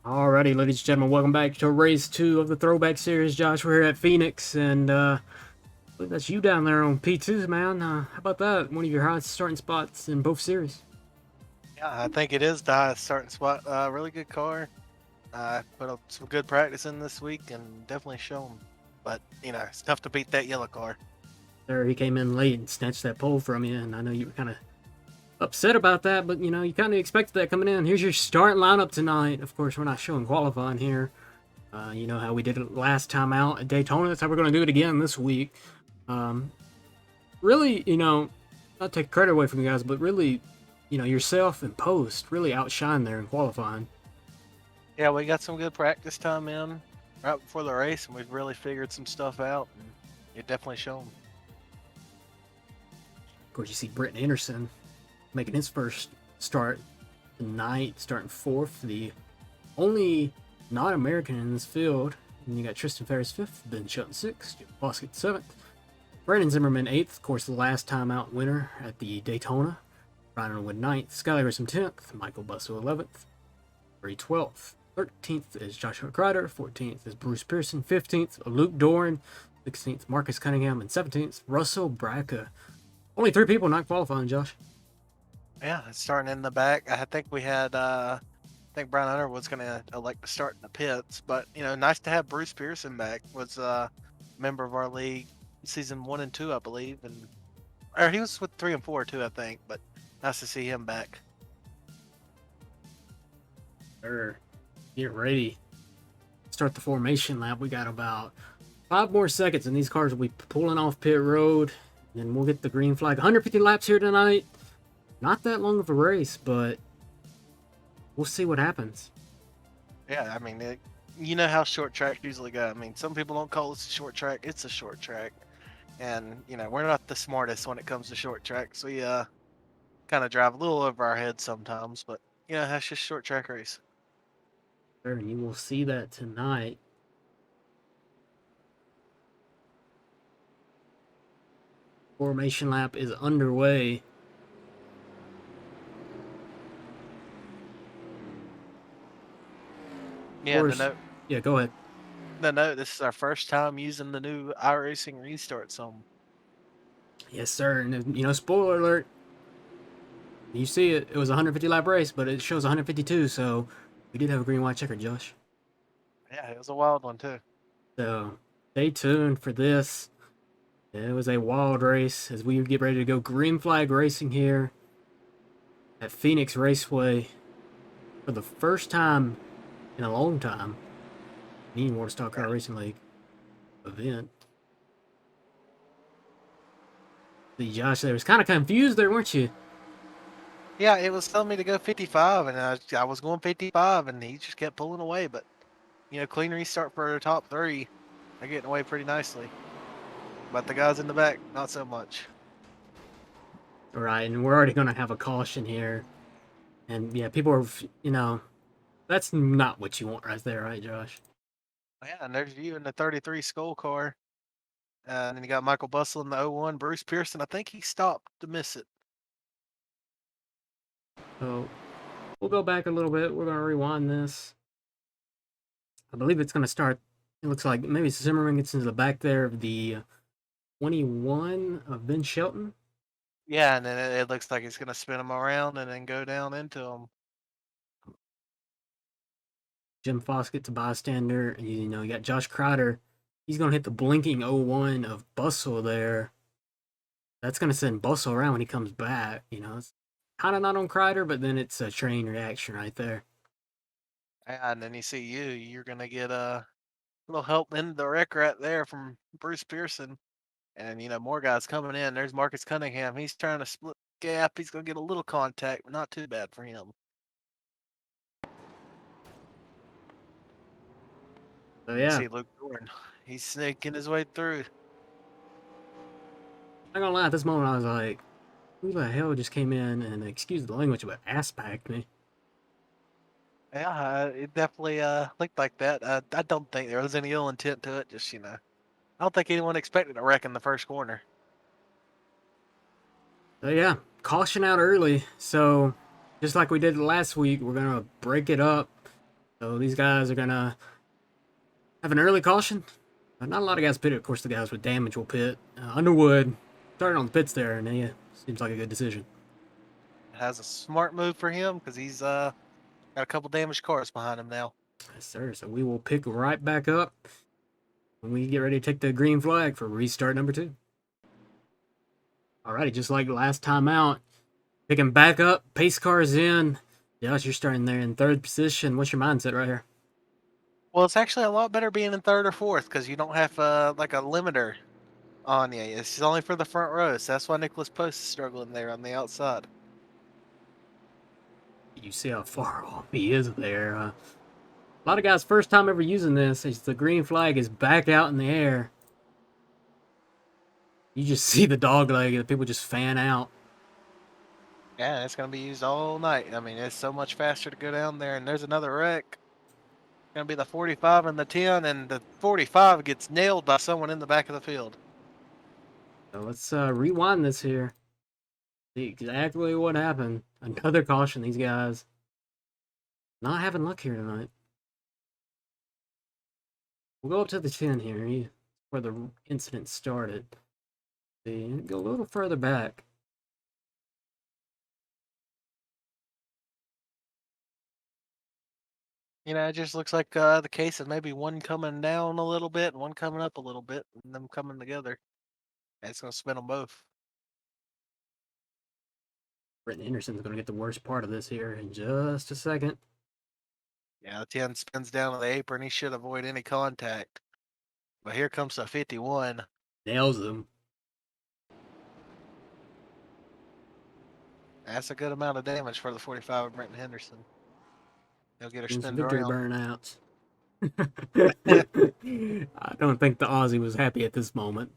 Alrighty, ladies and gentlemen, welcome back to race 2 of the Throwback series. Josh, we're here at Phoenix, and I believe that's you down there on P2, man. How about that? One of your highest starting spots in both series. Yeah, I think it is the highest starting spot. Really good car. Put up some good practice in this week and definitely shown. But, it's tough to beat that yellow car. There, he came in late and snatched that pole from you, and I know you were kind of upset about that, but you kind of expected that coming in. Here's your starting lineup tonight. Of course, we're not showing qualifying here. You know how we did it last time out at Daytona. That's how we're going to do it again this week. Um, Really, not take credit away from you guys, but really, yourself and Post really outshine there in qualifying. Yeah, we got some good practice time in right before the race, and we've really figured some stuff out, and it definitely shown. Of course, you see Britton Anderson making his first start tonight, starting fourth, the only non-American in this field. And you got Tristan Ferris fifth, Ben Shelton sixth, Jim Foskett seventh, Brandon Zimmerman eighth, of course the last time out winner at the Daytona. Ryan Underwood ninth, Skyler Grissom 10th, Michael Busso 11th, Bree 12th, 13th is Joshua Kreider, 14th is Bruce Pearson, 15th Luke Doran, 16th Marcus Cunningham, and 17th Russell Braca. Only 3 people not qualifying, Josh. Yeah, it's starting in the back. I think we had, I think Brian Underwood's going to elect to start in the pits, but, nice to have Bruce Pearson back. Was a member of our league season 1 and 2, I believe, or he was with 3 and 4 too, I think, but nice to see him back. Get ready. Start the formation lap. We got about 5 more seconds, and these cars will be pulling off pit road. Then we'll get the green flag. 150 laps here tonight. Not that long of a race, but we'll see what happens. Yeah, I mean, you know how short tracks usually go. I mean, some people don't call this a short track. It's a short track. And, we're not the smartest when it comes to short tracks. We kind of drive a little over our heads sometimes, but, that's just short track race. And you will see that tonight. Formation lap is underway. Yeah, Yeah, go ahead. this is our first time using the new iRacing restart zone. Yes, sir. And, spoiler alert. You see it. It was a 150 lap race, but it shows 152, so we did have a green white checker, Josh. Yeah, it was a wild one, too. So stay tuned for this. It was a wild race as we get ready to go green flag racing here at Phoenix Raceway for the first time in a long time. Any more Stock Car Racing League event. See, Josh, there was kind of confused there, weren't you? Yeah, it was telling me to go 55, and I was going 55, and he just kept pulling away. But, clean restart for the top 3. They're getting away pretty nicely. But the guys in the back, not so much. All right, and we're already going to have a caution here. And, yeah, people are, that's not what you want right there, right, Josh? Yeah, and there's you in the 33 Skull car. And then you got Michael Bussell in the 01. Bruce Pearson, I think he stopped to miss it. So we'll go back a little bit. We're going to rewind this. I believe it's going to start. It looks like maybe Zimmerman gets into the back there of the 21 of Ben Shelton. Yeah, and then it looks like he's going to spin him around and then go down into him. Jim Foskett to bystander. You got Josh Kreider. He's going to hit the blinking 01 of Bussell there. That's going to send Bussell around when he comes back. It's kind of not on Kreider, but then it's a train reaction right there. And then you see you're going to get a little help in the wreck right there from Bruce Pearson. And, more guys coming in. There's Marcus Cunningham. He's trying to split the gap. He's going to get a little contact, but not too bad for him. So, yeah. See Luke Doran. He's sneaking his way through. I'm not going to lie, at this moment I was like, who the hell just came in and, excuse the language, but ass-packed me? Yeah, it definitely looked like that. I don't think there was any ill intent to it. Just, I don't think anyone expected a wreck in the first corner. So, yeah, caution out early. So, just like we did last week, we're going to break it up So these guys are gonna have an early caution. Not a lot of guys pit it. Of course, the guys with damage will pit. Underwood starting on the pits there, and seems like a good decision. Has a smart move for him because he's got a couple damaged cars behind him now. Yes, sir. So we will pick right back up when we get ready to take the green flag for restart number 2. Alrighty, just like last time out, picking back up, pace cars in. Josh, you're starting there in 3rd position. What's your mindset right here? Well, it's actually a lot better being in 3rd or 4th because you don't have like a limiter on you. It's only for the front row, so that's why Nicholas Post is struggling there on the outside. You see how far off he is there. A lot of guys' first time ever using this. As the green flag is back out in the air. You just see the dog leg, and the people just fan out. Yeah, it's going to be used all night. I mean, it's so much faster to go down there, and there's another wreck. It's going to be the 45 and the 10, and the 45 gets nailed by someone in the back of the field. So let's rewind this here. See exactly what happened. Another caution, these guys. Not having luck here tonight. We'll go up to the 10 here, where the incident started. See, go a little further back. You know, it just looks like the case of maybe one coming down a little bit and one coming up a little bit, and them coming together. And it's going to spin them both. Britton Henderson's going to get the worst part of this here in just a second. Yeah, the 10 spins down to the apron. He should avoid any contact. But here comes the 51. Nails him. That's a good amount of damage for the 45 of Brenton Henderson. He'll get her Some spinned victory around. burnouts. I don't think the Aussie was happy at this moment.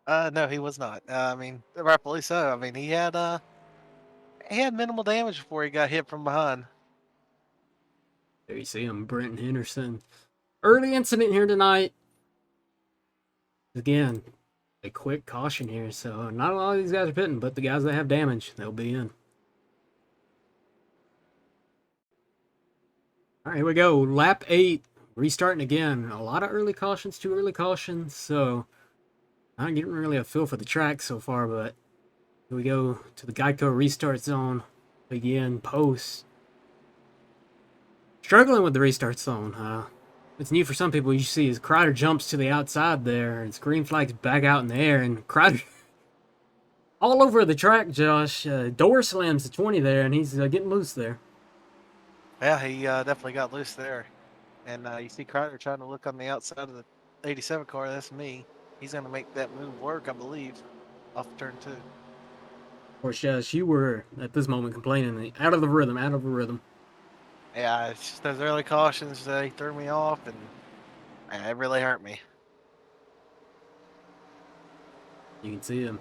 No, he was not. I mean, rightfully so. I mean, he had minimal damage before he got hit from behind. There you see him, Brenton Henderson. Early incident here tonight. Again, a quick caution here. So not a lot of these guys are pitting, but the guys that have damage, they'll be in. All right, here we go. Lap 8, restarting again. A lot of early cautions, 2 early cautions. So not getting really a feel for the track so far, but here we go to the Geico restart zone. Again, post. Struggling with the restart zone. It's new for some people. You see as Kreider jumps to the outside there, and green flag's back out in the air, and Kreider all over the track, Josh. Door slams the 20 there, and he's getting loose there. Yeah, he definitely got loose there. And you see Kreider trying to look on the outside of the 87 car. That's me. He's going to make that move work, I believe, off turn 2. Of course, Josh, you were at this moment complaining, out of the rhythm, out of the rhythm. Yeah, it's just those early cautions, he threw me off, and it really hurt me. You can see him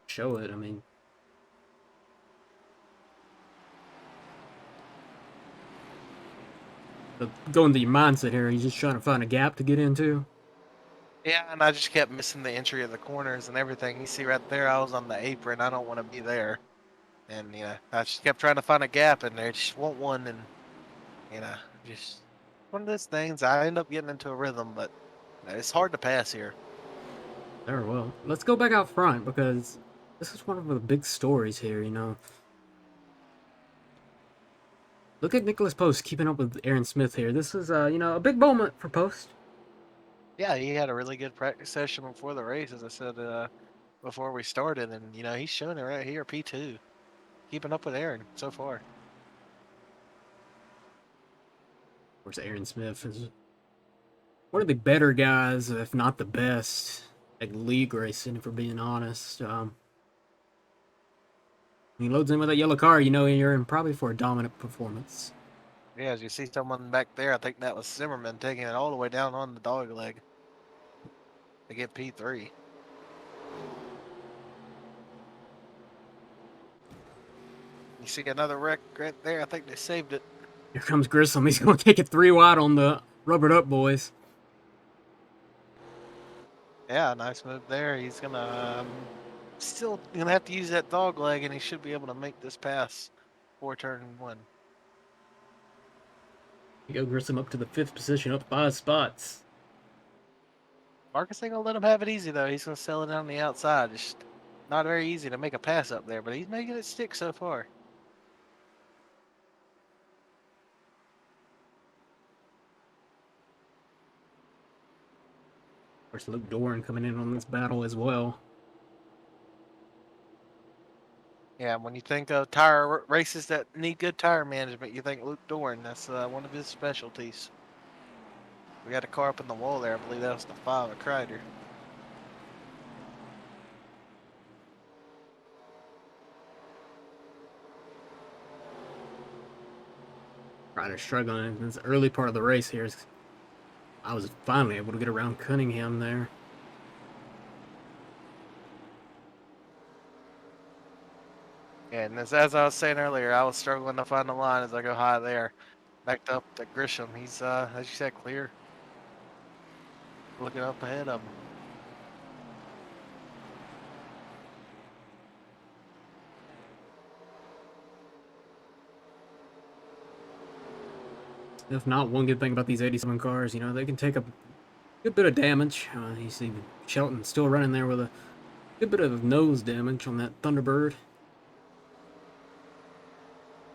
show it. I mean, going to your mindset here, he's just trying to find a gap to get into. Yeah, and I just kept missing the entry of the corners and everything. You see right there, I was on the apron. I don't want to be there. And, I just kept trying to find a gap, and there just won't one. And, just one of those things. I end up getting into a rhythm, but it's hard to pass here. Very well. Let's go back out front because this is one of the big stories here, Look at Nicholas Post keeping up with Aaron Smith here. This is, a big moment for Post. Yeah, he had a really good practice session before the race, as I said before we started. And, he's showing it right here, P2. Keeping up with Aaron so far. Of course, Aaron Smith is one of the better guys, if not the best, at league racing, if we're being honest. He loads in with that yellow car, you're in probably for a dominant performance. Yeah, as you see someone back there, I think that was Zimmerman taking it all the way down on the dog leg to get P3. You see another wreck right there. I think they saved it. Here comes Grissom. He's going to take it 3 wide on the rubbered up boys. Yeah, nice move there. He's going to still going to have to use that dog leg, and he should be able to make this pass before turn 1. You go Grissom up to the 5th position, up 5 spots. Marcus ain't gonna let him have it easy though. He's gonna sell it on the outside. It's not very easy to make a pass up there, but he's making it stick so far. Of course, Luke Doran coming in on this battle as well. Yeah, when you think of tire races that need good tire management, you think Luke Doran. That's one of his specialties. We got a car up in the wall there. I believe that was the 5 of Kreider. Ryder struggling in this early part of the race here. I was finally able to get around Cunningham there. Yeah, and as I was saying earlier, I was struggling to find the line as I go high there. Backed up to Grisham. He's, as you said, clear. Looking up ahead of him. If not, one good thing about these 87 cars, you know, they can take a good bit of damage. You see Shelton still running there with a good bit of nose damage on that Thunderbird.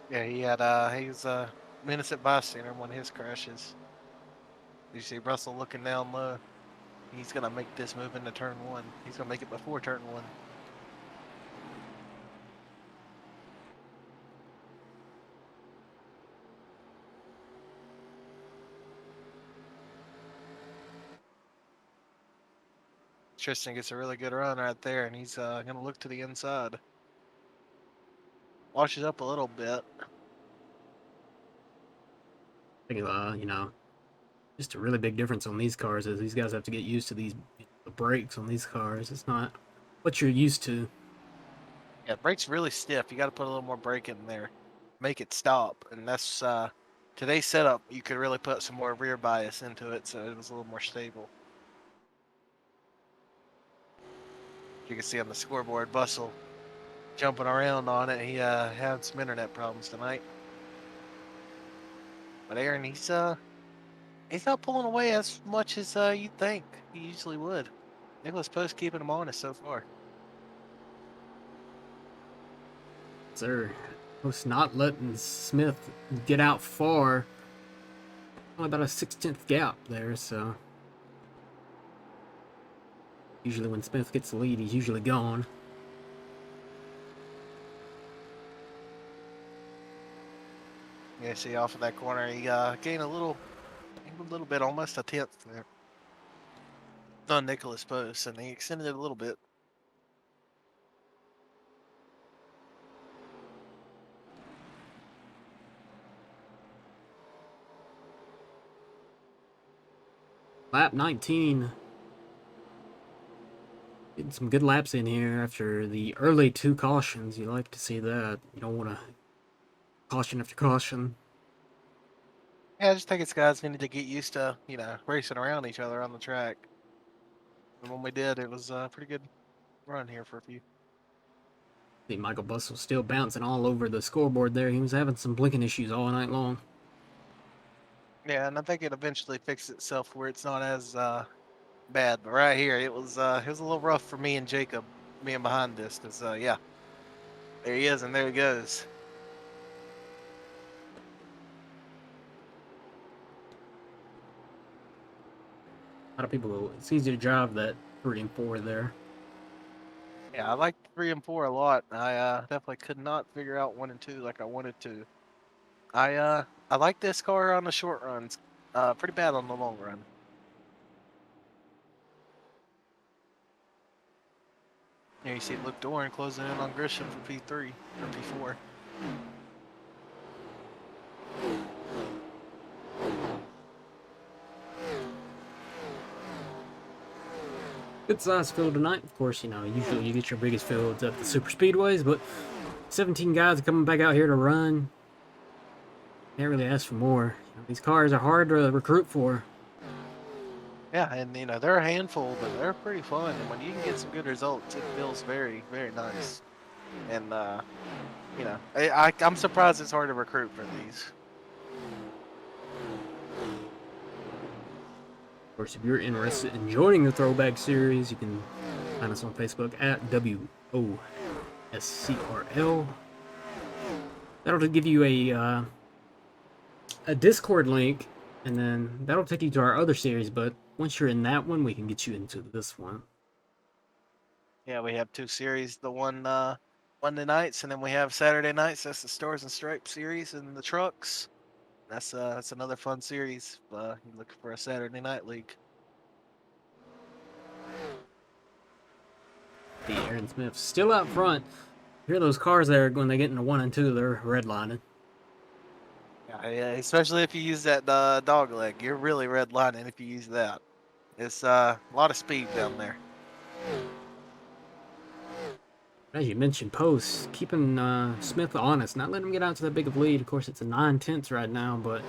Yeah, he was a innocent bystander in one of his crashes. You see Russell looking down low. He's gonna make this move into turn 1. He's gonna make it before turn 1. Tristan gets a really good run right there, and he's gonna look to the inside. Washes up a little bit. I think, you know, just a really big difference on these cars is these guys have to get used to the brakes on these cars. It's not what you're used to. Yeah, brake's really stiff. You got to put a little more brake in there, make it stop, and that's today's setup. You could really put some more rear bias into it, so it was a little more stable. You can see on the scoreboard, Bustle jumping around on it. He had some internet problems tonight. But Aaron, he's not pulling away as much as you'd think he usually would. Nicholas Post keeping him honest so far. Sir, Post not letting Smith get out far. Only about a 1/16 gap there, so usually when Smith gets the lead, he's usually gone. Yeah, see off of that corner, he gained a little bit, almost a 10th there on Nicholas Post, and he extended it a little bit. Lap 19. Getting some good laps in here after the early 2 cautions. You like to see that. You don't want to caution after caution. Yeah, I just think it's guys we need to get used to, you know, racing around each other on the track. And when we did, it was a pretty good run here for a few. See Michael Bustle still bouncing all over the scoreboard there. He was having some blinking issues all night long. Yeah, and I think it eventually fixed itself where it's not as bad. But right here, it was a little rough for me and Jacob being behind this, because yeah, there he is, and there he goes. A lot of people go, it's easy to drive that 3 and 4 there. Yeah, I like 3 and 4 a lot. I definitely could not figure out 1 and 2 like I wanted to. I like this car on the short runs. Pretty bad on the long run. Here you see Luke Doran closing in on Grisham for P3 or P4. Good size field tonight. Of course, you know, usually you get your biggest fields at the super speedways, but 17 guys coming back out here to run. Can't really ask for more. You know, these cars are hard to recruit for. Yeah, and you know, they're a handful, but they're pretty fun. And when you can get some good results, it feels very, very nice. And you know, I'm surprised it's hard to recruit for these. Of course, if you're interested in joining the Throwback series, you can find us on Facebook at WOSCRL. That'll give you a Discord link, and then that'll take you to our other series. But once you're in that one, we can get you into this one. Yeah, we have 2 series. The one Monday nights, and then we have Saturday nights. That's the Stars and Stripes series and the trucks. That's another fun series. You're looking for a Saturday night league. The Aaron Smith still out front. You hear those cars there when they get into 1 and 2, they're redlining. Yeah, especially if you use that dog leg. You're really redlining if you use that. It's a lot of speed down there. As you mentioned, posts, keeping Smith honest, not letting him get out to that big of a lead. Of course, it's a 9/10 right now, but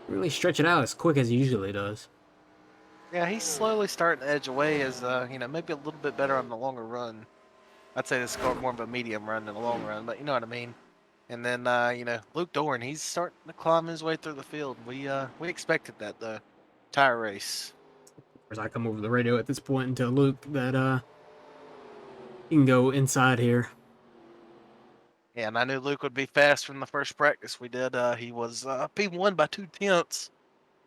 really stretch it out as quick as he usually does. Yeah, he's slowly starting to edge away as, you know, maybe a little bit better on the longer run. I'd say this is more of a medium run than a long run, but you know what I mean. And then, you know, Luke Doran, he's starting to climb his way through the field. We expected that, the tire race. As I come over the radio at this point and tell Luke that he can go inside here. Yeah, and I knew Luke would be fast from the first practice we did. He was P1 by 2/10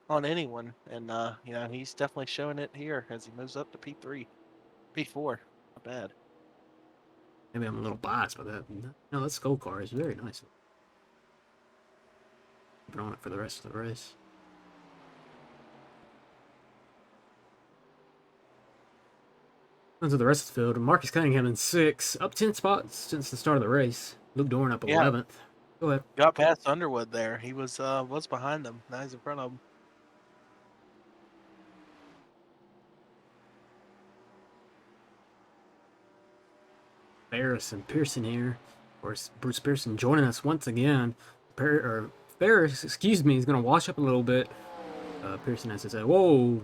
on anyone, and you know, he's definitely showing it here as he moves up to P3, P4. Not bad. Maybe I'm a little biased by that. No, that skull car is very nice. Keep it on it for the rest of the race. Onto the rest of the field. Marcus Cunningham in 6, up 10 spots since the start of the race. Luke Doran up 11th. Go ahead. Got past Underwood there. He was behind them. Now he's in front of him. Ferris and Pearson here. Of course, Bruce Pearson joining us once again. Ferris, excuse me, is going to wash up a little bit. Pearson has to say, whoa.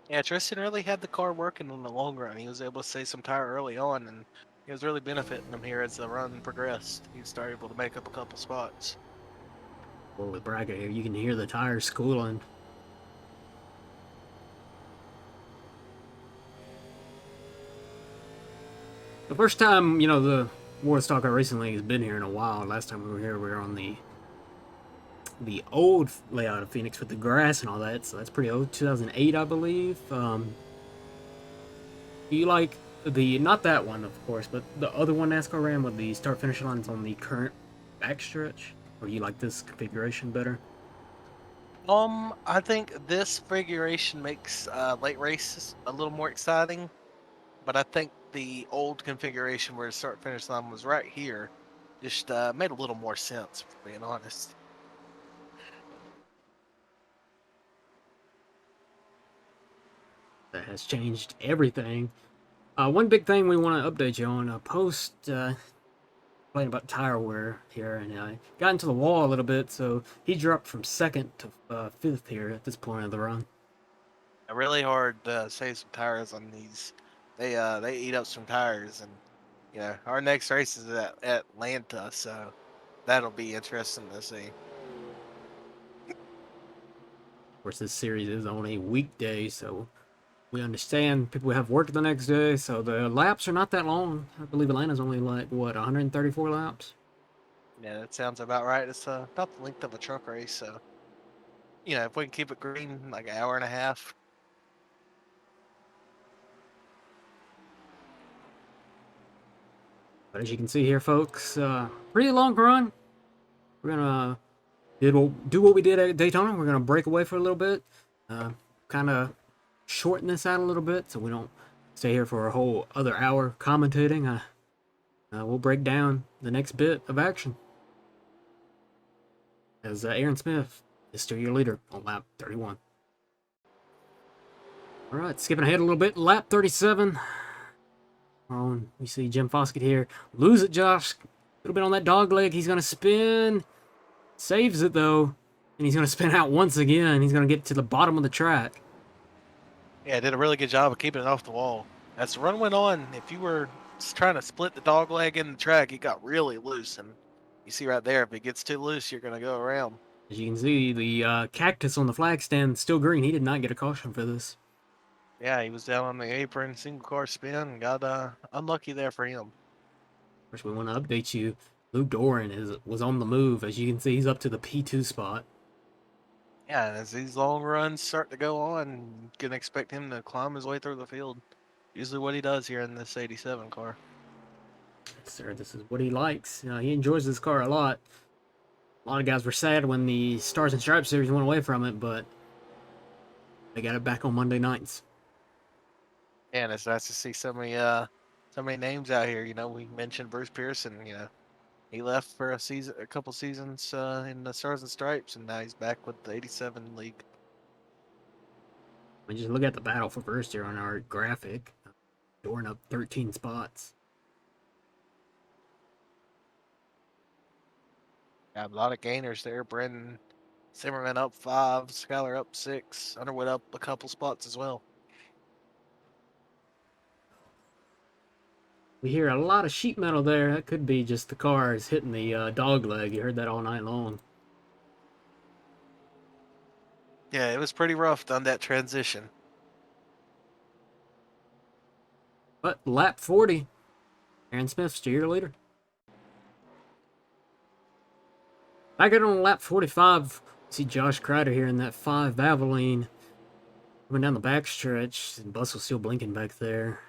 Yeah, Tristan really had the car working in the long run. He was able to save some tire early on, and it was really benefiting him here as the run progressed. He started able to make up a couple spots. Or with Braga here, you can hear the tires cooling. The first time, you know, the WOSCRL Racing League has been here in a while. Last time we were here, we were on the old layout of Phoenix with the grass and all that, so that's pretty old. 2008, I believe. You like not that one, of course, but the other one NASCAR ran with the start-finish lines on the current backstretch? Or you like this configuration better? I think this configuration makes late races a little more exciting, but I think the old configuration where the start-finish line was right here just made a little more sense, for being honest. That has changed everything. One big thing we want to update you on, post playing about tire wear here, and got into the wall a little bit, so he dropped from 2nd to 5th here at this point of the run. Really hard to save some tires on these. They eat up some tires, and you know, our next race is at Atlanta, so that'll be interesting to see. Of course, this series is on a weekday, so we understand people have work the next day, so the laps are not that long. I believe Atlanta's only like, what, 134 laps? Yeah, that sounds about right. It's about the length of a truck race, so you know, if we can keep it green, like an hour and a half. But as you can see here, folks, pretty long run. We're gonna do what we did at Daytona. We're gonna break away for a little bit, kind of shorten this out a little bit so we don't stay here for a whole other hour commentating. We'll break down the next bit of action as Aaron Smith is still your leader on lap 31. All right, skipping ahead a little bit, lap 37. We see Jim Foskett here. Lose it, Josh. A little bit on that dog leg. He's going to spin. Saves it, though. And he's going to spin out once again. He's going to get to the bottom of the track. Yeah, did a really good job of keeping it off the wall. As the run went on, if you were trying to split the dog leg in the track, it got really loose, and you see right there, if it gets too loose, you're gonna go around. As you can see, the cactus on the flag stand is still green. He did not get a caution for this. Yeah, he was down on the apron, single car spin, and got unlucky there for him. First, we want to update you. Luke Doran was on the move. As you can see, he's up to the P2 spot. Yeah, and as these long runs start to go on, you can expect him to climb his way through the field. Usually what he does here in this 87 car. Sir, this is what he likes. He enjoys this car a lot. A lot of guys were sad when the Stars and Stripes series went away from it, but they got it back on Monday nights. Yeah, and it's nice to see so many names out here. You know, we mentioned Bruce Pearson. You know, he left for a couple seasons in the Stars and Stripes, and now he's back with the 87 league. We just look at the battle for first here on our graphic. Doran up 13 spots. Yeah, a lot of gainers there. Brendan Zimmerman up 5, Skylar up 6, Underwood up a couple spots as well. We hear a lot of sheet metal there. That could be just the cars hitting the dog leg. You heard that all night long. Yeah, it was pretty rough on that transition. But lap 40, Aaron Smith's your leader. Back out on lap 45, see Josh Kreider here in that 5 Valvoline. Coming down the backstretch, Bustle's still blinking back there.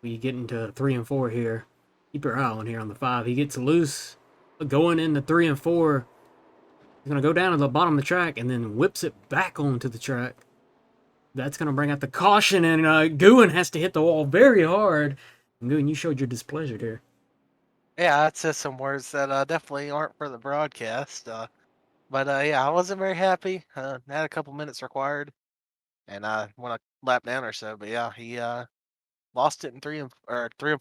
We get into 3 and 4 here. Keep your eye on here on the 5. He gets loose, going into 3 and 4. He's going to go down to the bottom of the track and then whips it back onto the track. That's going to bring out the caution, and Guin has to hit the wall very hard. And Guin, you showed your displeasure there. Yeah, that says some words that definitely aren't for the broadcast. But yeah, I wasn't very happy. Had a couple minutes required, and I went a lap down or so. But yeah, he lost it in 3 and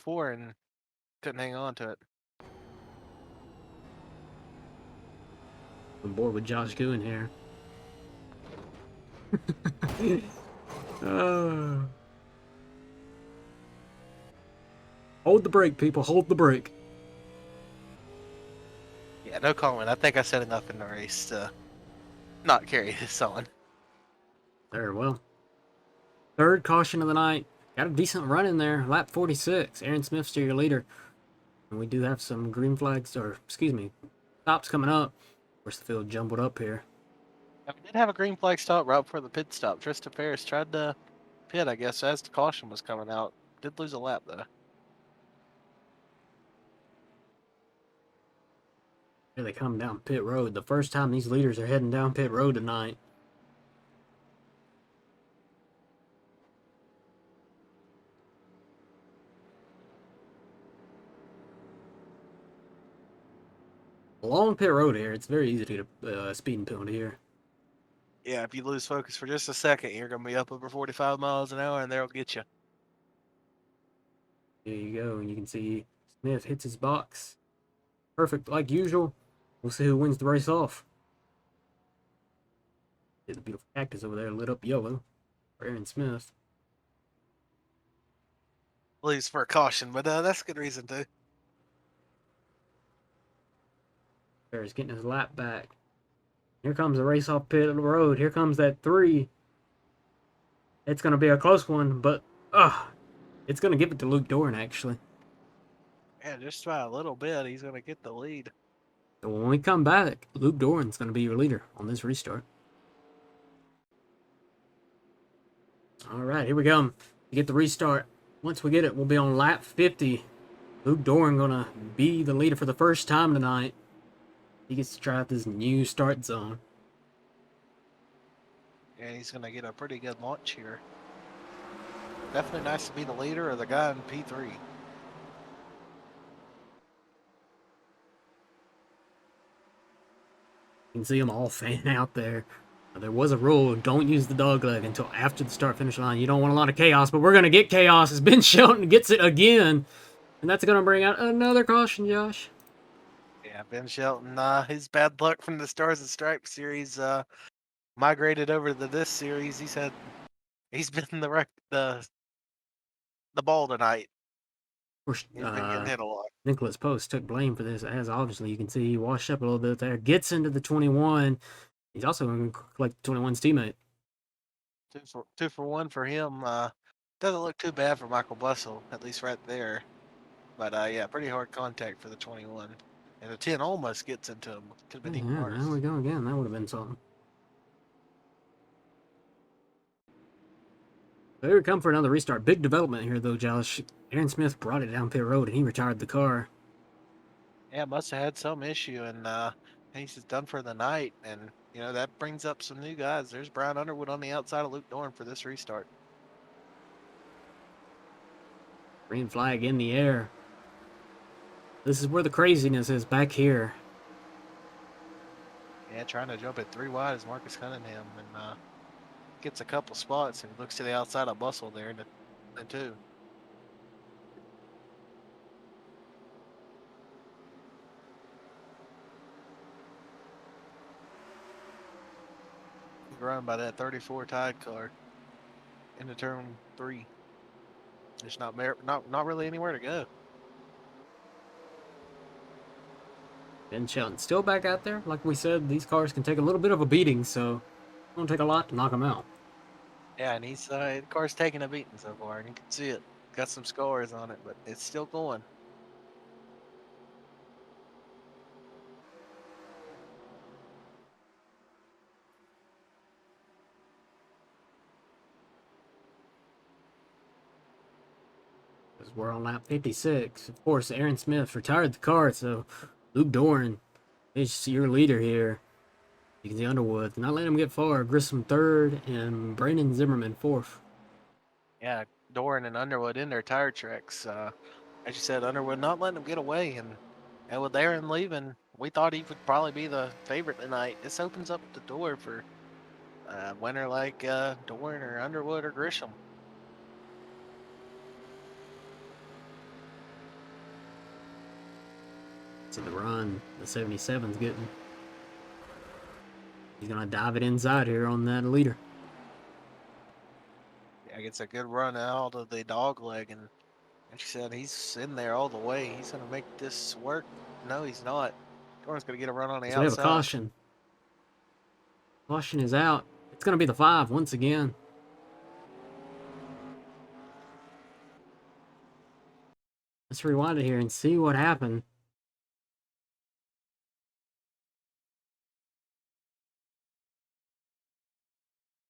4, and couldn't hang on to it. On board with Josh Guin here. Hold the brake, people. Hold the brake. Yeah, no comment. I think I said enough in the race to not carry this on. Very well. Third caution of the night. Got a decent run in there. Lap 46. Aaron Smith's your leader. And we do have some green flags, or excuse me, stops coming up. Of course, the field jumbled up here. Yeah, we did have a green flag stop right before the pit stop. Tristan Ferris tried to pit, I guess, as the caution was coming out. Did lose a lap, though. Here they come down pit road. The first time these leaders are heading down pit road tonight. Along pit road here, it's very easy to get a speeding penalty here. Yeah, if you lose focus for just a second, you're going to be up over 45 miles an hour, and they'll get you. There you go, and you can see Smith hits his box. Perfect, like usual. We'll see who wins the race off. See the beautiful cactus over there lit up yellow for Aaron Smith. Leaves for a caution, but that's a good reason too. Ferris getting his lap back. Here comes the race off pit road. Here comes that 3. It's going to be a close one, but it's going to give it to Luke Doran, actually. Yeah, just by a little bit, he's going to get the lead. So when we come back, Luke Doran's going to be your leader on this restart. All right, here we go. To get the restart. Once we get it, we'll be on lap 50. Luke Doran going to be the leader for the first time tonight. He gets to try out this new start zone. And he's going to get a pretty good launch here. Definitely nice to be the leader or the guy in P3. You can see them all fanning out there. Now, there was a rule, don't use the dog leg until after the start-finish line. You don't want a lot of chaos, but we're going to get chaos as Ben Shelton gets it again. And that's going to bring out another caution, Josh. Yeah, Ben Shelton, his bad luck from the Stars and Stripes series migrated over to this series. He's been the ball tonight. course, He's been getting hit a lot. Nicholas Post took blame for this, as obviously you can see he washed up a little bit there. Gets into the 21. He's also going to collect 21's teammate. Two for one for him. Doesn't look too bad for Michael Bussell, at least right there. But yeah, pretty hard contact for the 21. And the 10 almost gets into him. Could have been even Yeah, worse. there we go again. That would have been something. Here we come for another restart. Big development here, though, Josh. Aaron Smith brought it down pit road and he retired the car. Yeah, must have had some issue, and he's just done for the night. And that brings up some new guys. There's Brian Underwood on the outside of Luke Doran for this restart. Green flag in the air. This is where the craziness is, back here. Yeah, trying to jump it 3 wide is Marcus Cunningham, and gets a couple spots and looks to the outside of Bustle there in the 2. Run by that 34 Tide car into turn 3. There's not really anywhere to go. Ben Shelton still back out there. Like we said, these cars can take a little bit of a beating, so it won't take a lot to knock them out. Yeah, and the car's taking a beating so far, and you can see it. Got some scars on it, but it's still going. Because we're on lap 56. Of course, Aaron Smith retired the car, so Luke Doran is your leader here. You can see Underwood not letting him get far. Grissom third and Brandon Zimmerman fourth. Yeah, Doran and Underwood in their tire tracks. As you said, Underwood not letting him get away, and with Aaron leaving, we thought he would probably be the favorite tonight. This opens up the door for a winner like Doran or Underwood or Grisham. See the run the 77's getting. He's going to dive it inside here on that leader. Yeah, gets a good run out of the dog leg, and like you said, he's in there all the way. He's going to make this work. No, he's not. Doran's going to get a run on the So we have a outside. caution. Caution is out. It's going to be the 5 once again. Let's rewind it here and see what happened.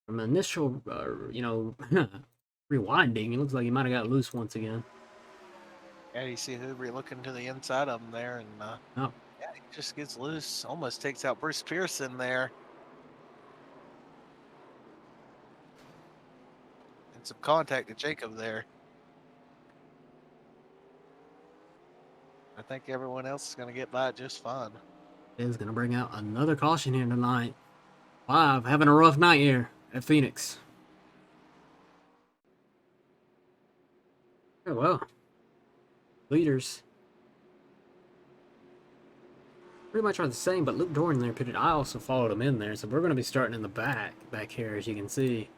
From initial, rewinding, it looks like he might have got loose once again. Yeah, you see Hoover looking to the inside of him there, and Oh, yeah, he just gets loose. Almost takes out Bruce Pearson there. And some contact to Jacob there. I think everyone else is going to get by just fine. Ben's going to bring out another caution here tonight. 5 having a rough night here at Phoenix. Oh, well. Leaders pretty much are the same, but Luke Doran there pitted. I also followed him in there, so we're going to be starting in the back here, as you can see.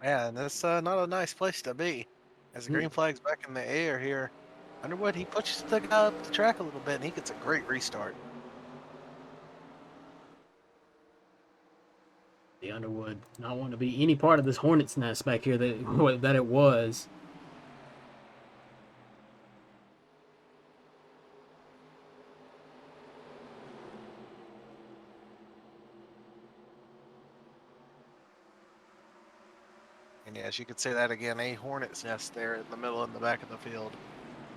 Yeah, and that's not a nice place to be. As the green flag's back in the air here, Underwood, he pushes the guy up the track a little bit, and he gets a great restart. The Underwood not wanting to be any part of this hornet's nest back here that it was. And yes, you could say that again, a hornet's nest there in the middle and the back of the field.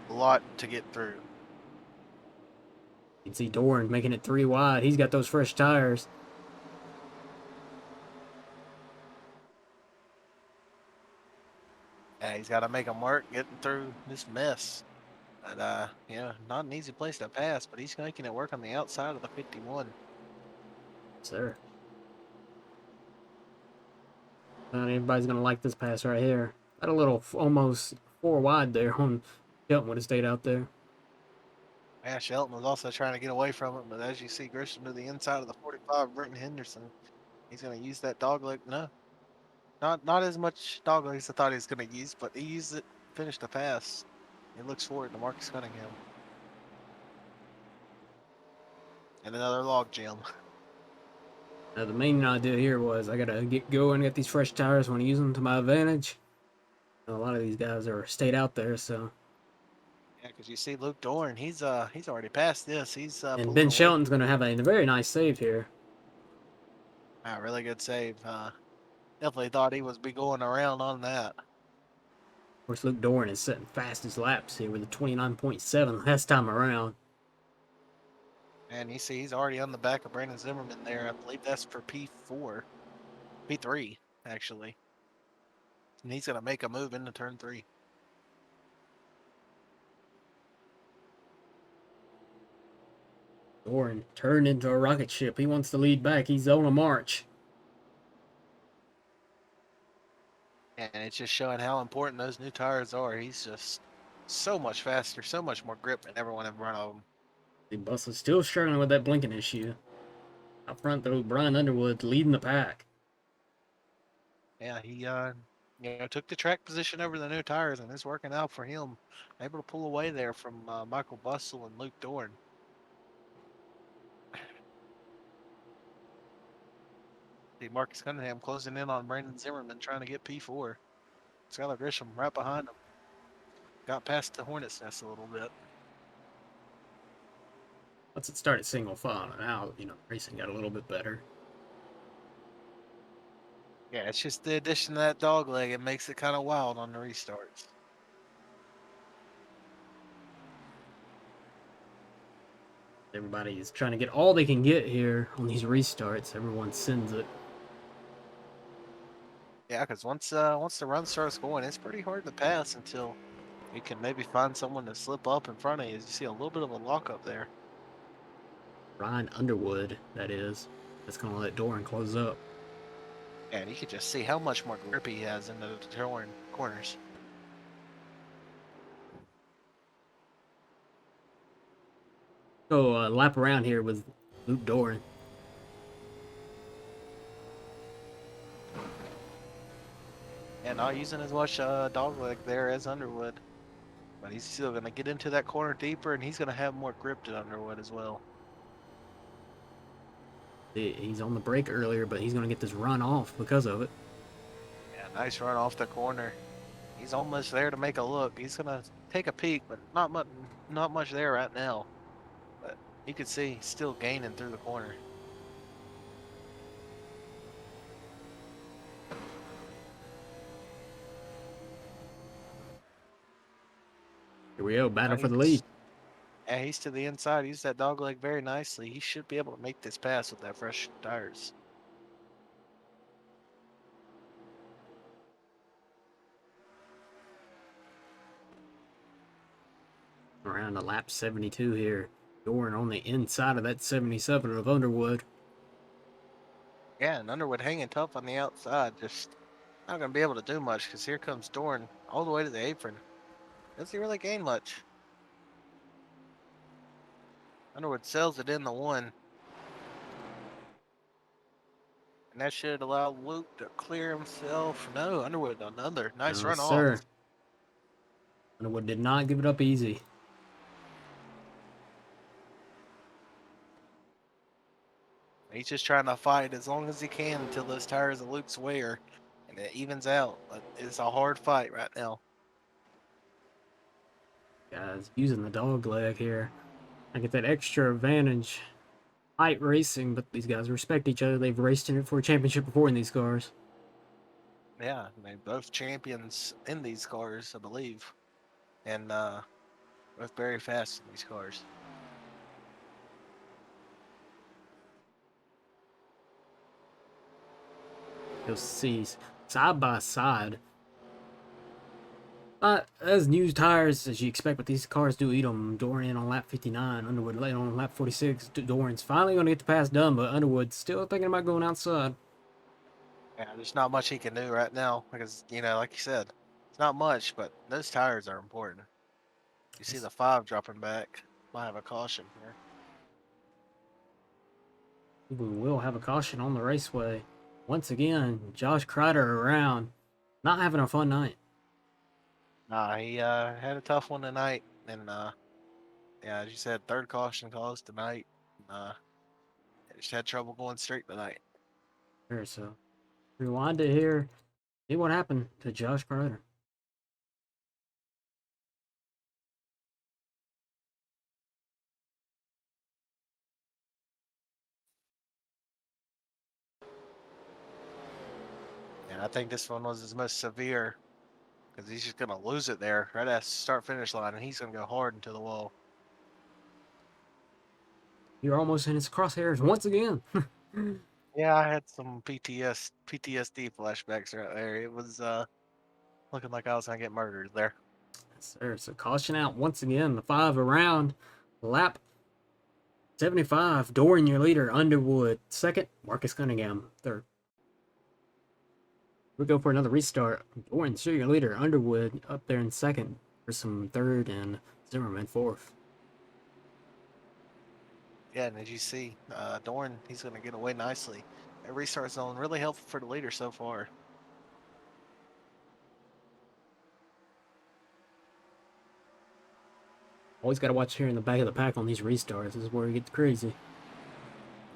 A lot to get through. You can see Doran making it 3 wide. He's got those fresh tires. Yeah, he's got to make him work getting through this mess. But, not an easy place to pass, but he's making it work on the outside of the 51. Sir. Not everybody's going to like this pass right here. Got a little almost 4 wide there on Shelton would have stayed out there. Yeah, Shelton was also trying to get away from it, but as you see Grisham to the inside of the 45, Brenton Henderson, he's going to use that dog leg. No, not as much dog leg as I thought he was going to use, but he used it, finished the pass. He looks forward to Marcus Cunningham. And another log jam. Now, the main idea here was I gotta get going, get these fresh tires. I want to use them to my advantage. And a lot of these guys are stayed out there, so. Yeah, because you see Luke Doran, he's already past this. He's And pulling Ben away. Shelton's gonna have a very nice save here. Really good save. Definitely thought he was be going around on that. Of course, Luke Doran is setting fastest laps here with a 29.7 last time around. And you see he's already on the back of Brandon Zimmerman there. I believe that's for P4. P3, actually. And he's going to make a move into turn 3. Doran turned into a rocket ship. He wants to lead back. He's on a march. And it's just showing how important those new tires are. He's just so much faster, so much more grip than everyone in front of him. The bus is still struggling with that blinking issue. Up front, though, Brian Underwood leading the pack. Yeah, he took the track position over the new tires, and it's working out for him. Able to pull away there from Michael Bustle and Luke Doran. See Marcus Cunningham closing in on Brandon Zimmerman, trying to get P4. Skylar Grisham right behind him. Got past the Hornet's Nest a little bit. Once it started single file, now, racing got a little bit better. Yeah, it's just the addition of that dog leg. It makes it kind of wild on the restarts. Everybody is trying to get all they can get here on these restarts. Everyone sends it. Yeah, because once the run starts going, it's pretty hard to pass until you can maybe find someone to slip up in front of you. You see a little bit of a lockup there. Brian Underwood, that is. That's going to let Doran close up. Yeah, and you can just see how much more grip he has in the Doran corners. So, lap around here with Luke Doran. And not using as much dog leg there as Underwood. But he's still going to get into that corner deeper, and he's going to have more grip than Underwood as well. He's on the brake earlier, but he's going to get this run off because of it. Yeah, nice run off the corner. He's almost there to make a look. He's going to take a peek, but not much there right now. But you can see he's still gaining through the corner. Here we go, battle for the lead. Yeah, he's to the inside. He used that dog leg very nicely. He should be able to make this pass with that fresh tires. Around to lap 72 here. Doran on the inside of that 77 of Underwood. Yeah, and Underwood hanging tough on the outside. Just not going to be able to do much because here comes Doran all the way to the apron. Doesn't he really gain much? Underwood sells it in the one. And that should allow Luke to clear himself. No, Underwood another. Nice No, run sir. off. Underwood did not give it up easy. He's just trying to fight as long as he can until those tires of Luke's wear. And it evens out. But it's a hard fight right now. Guys, using the dog leg here. I get that extra advantage. Height racing, but these guys respect each other. They've raced in it for a championship before in these cars. Yeah, they're both champions in these cars, I believe. And both very fast in these cars. You'll see side by side. Not as new tires as you expect, but these cars do eat them. Doran on lap 59, Underwood late on lap 46. Doran's finally going to get the pass done, but Underwood's still thinking about going outside. Yeah, there's not much he can do right now because, like you said, it's not much, but those tires are important. You see the 5 dropping back. Might have a caution here. We will have a caution on the raceway. Once again, Josh Kreider around, not having a fun night. Nah, he had a tough one tonight, and yeah, as you said, third caution calls tonight. Uh, just had trouble going straight tonight. There, so rewind to here. See what happened to Josh Crowder. And I think this one was his most severe because he's just gonna lose it there right at the start finish line, and he's gonna go hard into the wall. You're almost in his crosshairs once again. Yeah, I had some PTSD flashbacks right there. It was looking like I was gonna get murdered there. There's a caution out once again. The 5 around. Lap 75. Doran, your leader. Underwood. Second. Marcus Cunningham. Third. We go for another restart. Doran, still your leader. Underwood up there in second. For some third and Zimmerman fourth. Yeah, and as you see, Doran, he's gonna get away nicely. That restart zone really helpful for the leader so far. Always got to watch here in the back of the pack on these restarts. This is where it gets crazy.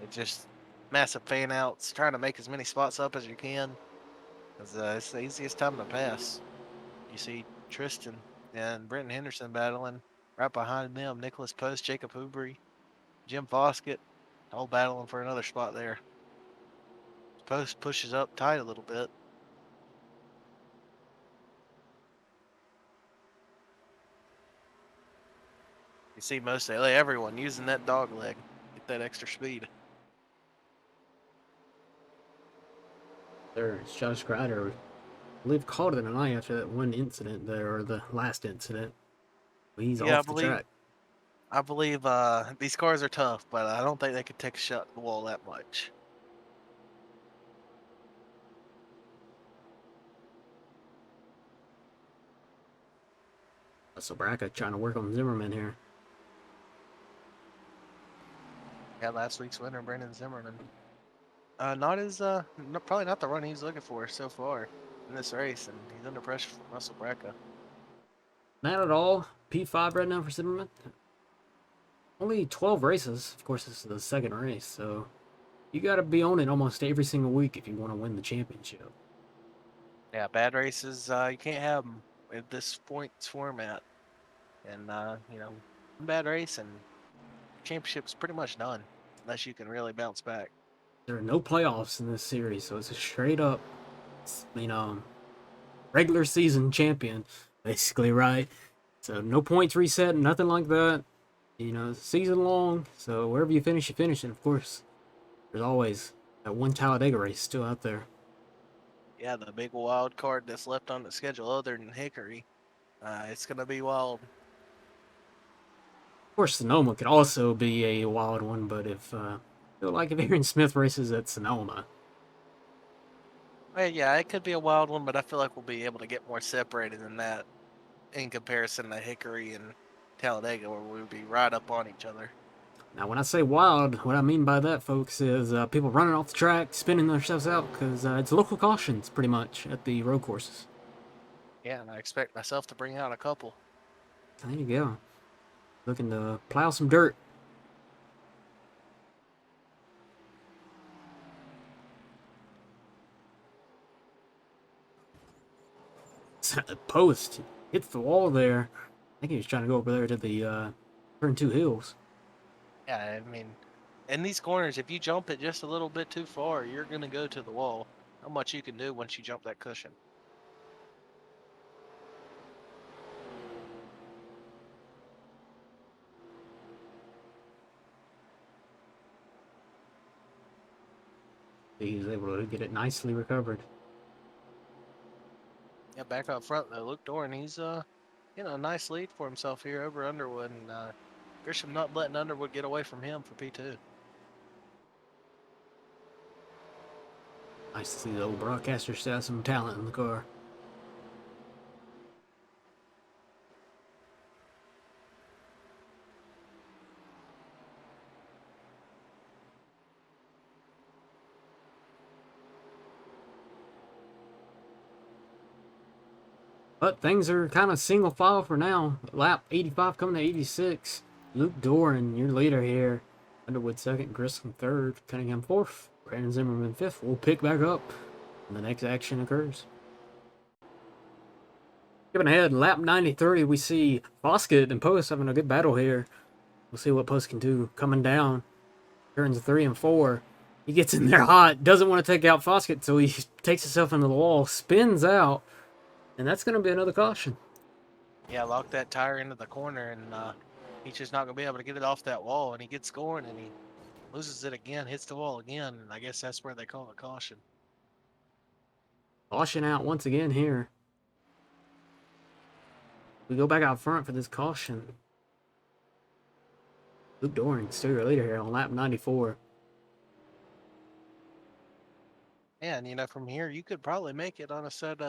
It's just massive fan outs, trying to make as many spots up as you can. Because it's the easiest time to pass. You see Tristan and Brenton Henderson battling. Right behind them, Nicholas Post, Jacob Hubry, Jim Foskett, all battling for another spot there. Post pushes up tight a little bit. You see everyone using that dog leg, get that extra speed. There's Josh Crowder. I believe called it an eye after that one incident there, or the last incident. He's Yeah, off the track. I believe these cars are tough, but I don't think they could take a shot at the wall that much. Sobraka trying to work on Zimmerman here. Yeah, last week's winner, Brandon Zimmerman. Probably not the run he's looking for so far in this race, and he's under pressure from Russell Bracca. Not at all. P5 right now for Zimmerman. Only 12 races. Of course, this is the second race, so you got to be on it almost every single week if you want to win the championship. Yeah, bad races, you can't have them with this points format. And, one bad race and championship's pretty much done unless you can really bounce back. There are no playoffs in this series, so it's a straight up, regular season champion, basically, right? So no points reset, nothing like that. Season long, so wherever you finish, you finish. And of course, there's always that one Talladega race still out there. Yeah, the big wild card that's left on the schedule other than Hickory. It's going to be wild. Of course, Sonoma could also be a wild one, but if I feel like if Aaron Smith races at Sonoma, Well, yeah, it could be a wild one, but I feel like we'll be able to get more separated than that in comparison to Hickory and Talladega, where we'll be right up on each other. now when I say wild, what I mean by that, folks, is people running off the track, spinning themselves out, because it's local cautions pretty much at the road courses. Yeah, and I expect myself to bring out a couple. There you go. Looking to plow some dirt. Post hits the wall there. I think he was trying to go over there to the turn two hills. Yeah, I mean, in these corners, if you jump it just a little bit too far, you're going to go to the wall. How much you can do once you jump that cushion. He was able to get it nicely recovered. Yeah, back up front though, Luke Doran, he's a nice lead for himself here over Underwood, and Grisham not letting Underwood get away from him for P2. Nice to see the old broadcaster still have some talent in the car. But things are kind of single file for now. Lap 85 coming to 86. Luke Doran, your leader here. Underwood second, Grissom third, Cunningham fourth, Brandon Zimmerman fifth. We'll pick back up when the next action occurs. Skipping ahead, lap 90-30, we see Foskett and Post having a good battle here. We'll see what Post can do. Coming down, turns 3 and 4. He gets in there hot, doesn't want to take out Foskett, so he takes himself into the wall, spins out, and that's going to be another caution. Yeah, lock that tire into the corner, and he's just not going to be able to get it off that wall, and he gets going, and he loses it again, hits the wall again, and I guess that's where they call it caution. Caution out once again here. We go back out front for this caution. Luke Doran, still your leader here on lap 94. And, you know, from here, you could probably make it on a set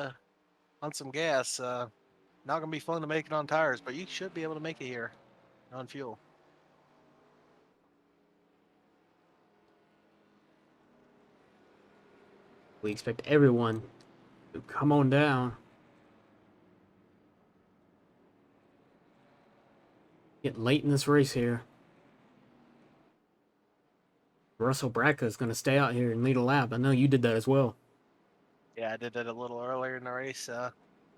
on some gas. Not going to be fun to make it on tires, but you should be able to make it here on fuel. We expect everyone to come on down. Getting late in this race here. Russell Bracca is going to stay out here and lead a lap. I know you did that as well. Yeah, I did that a little earlier in the race.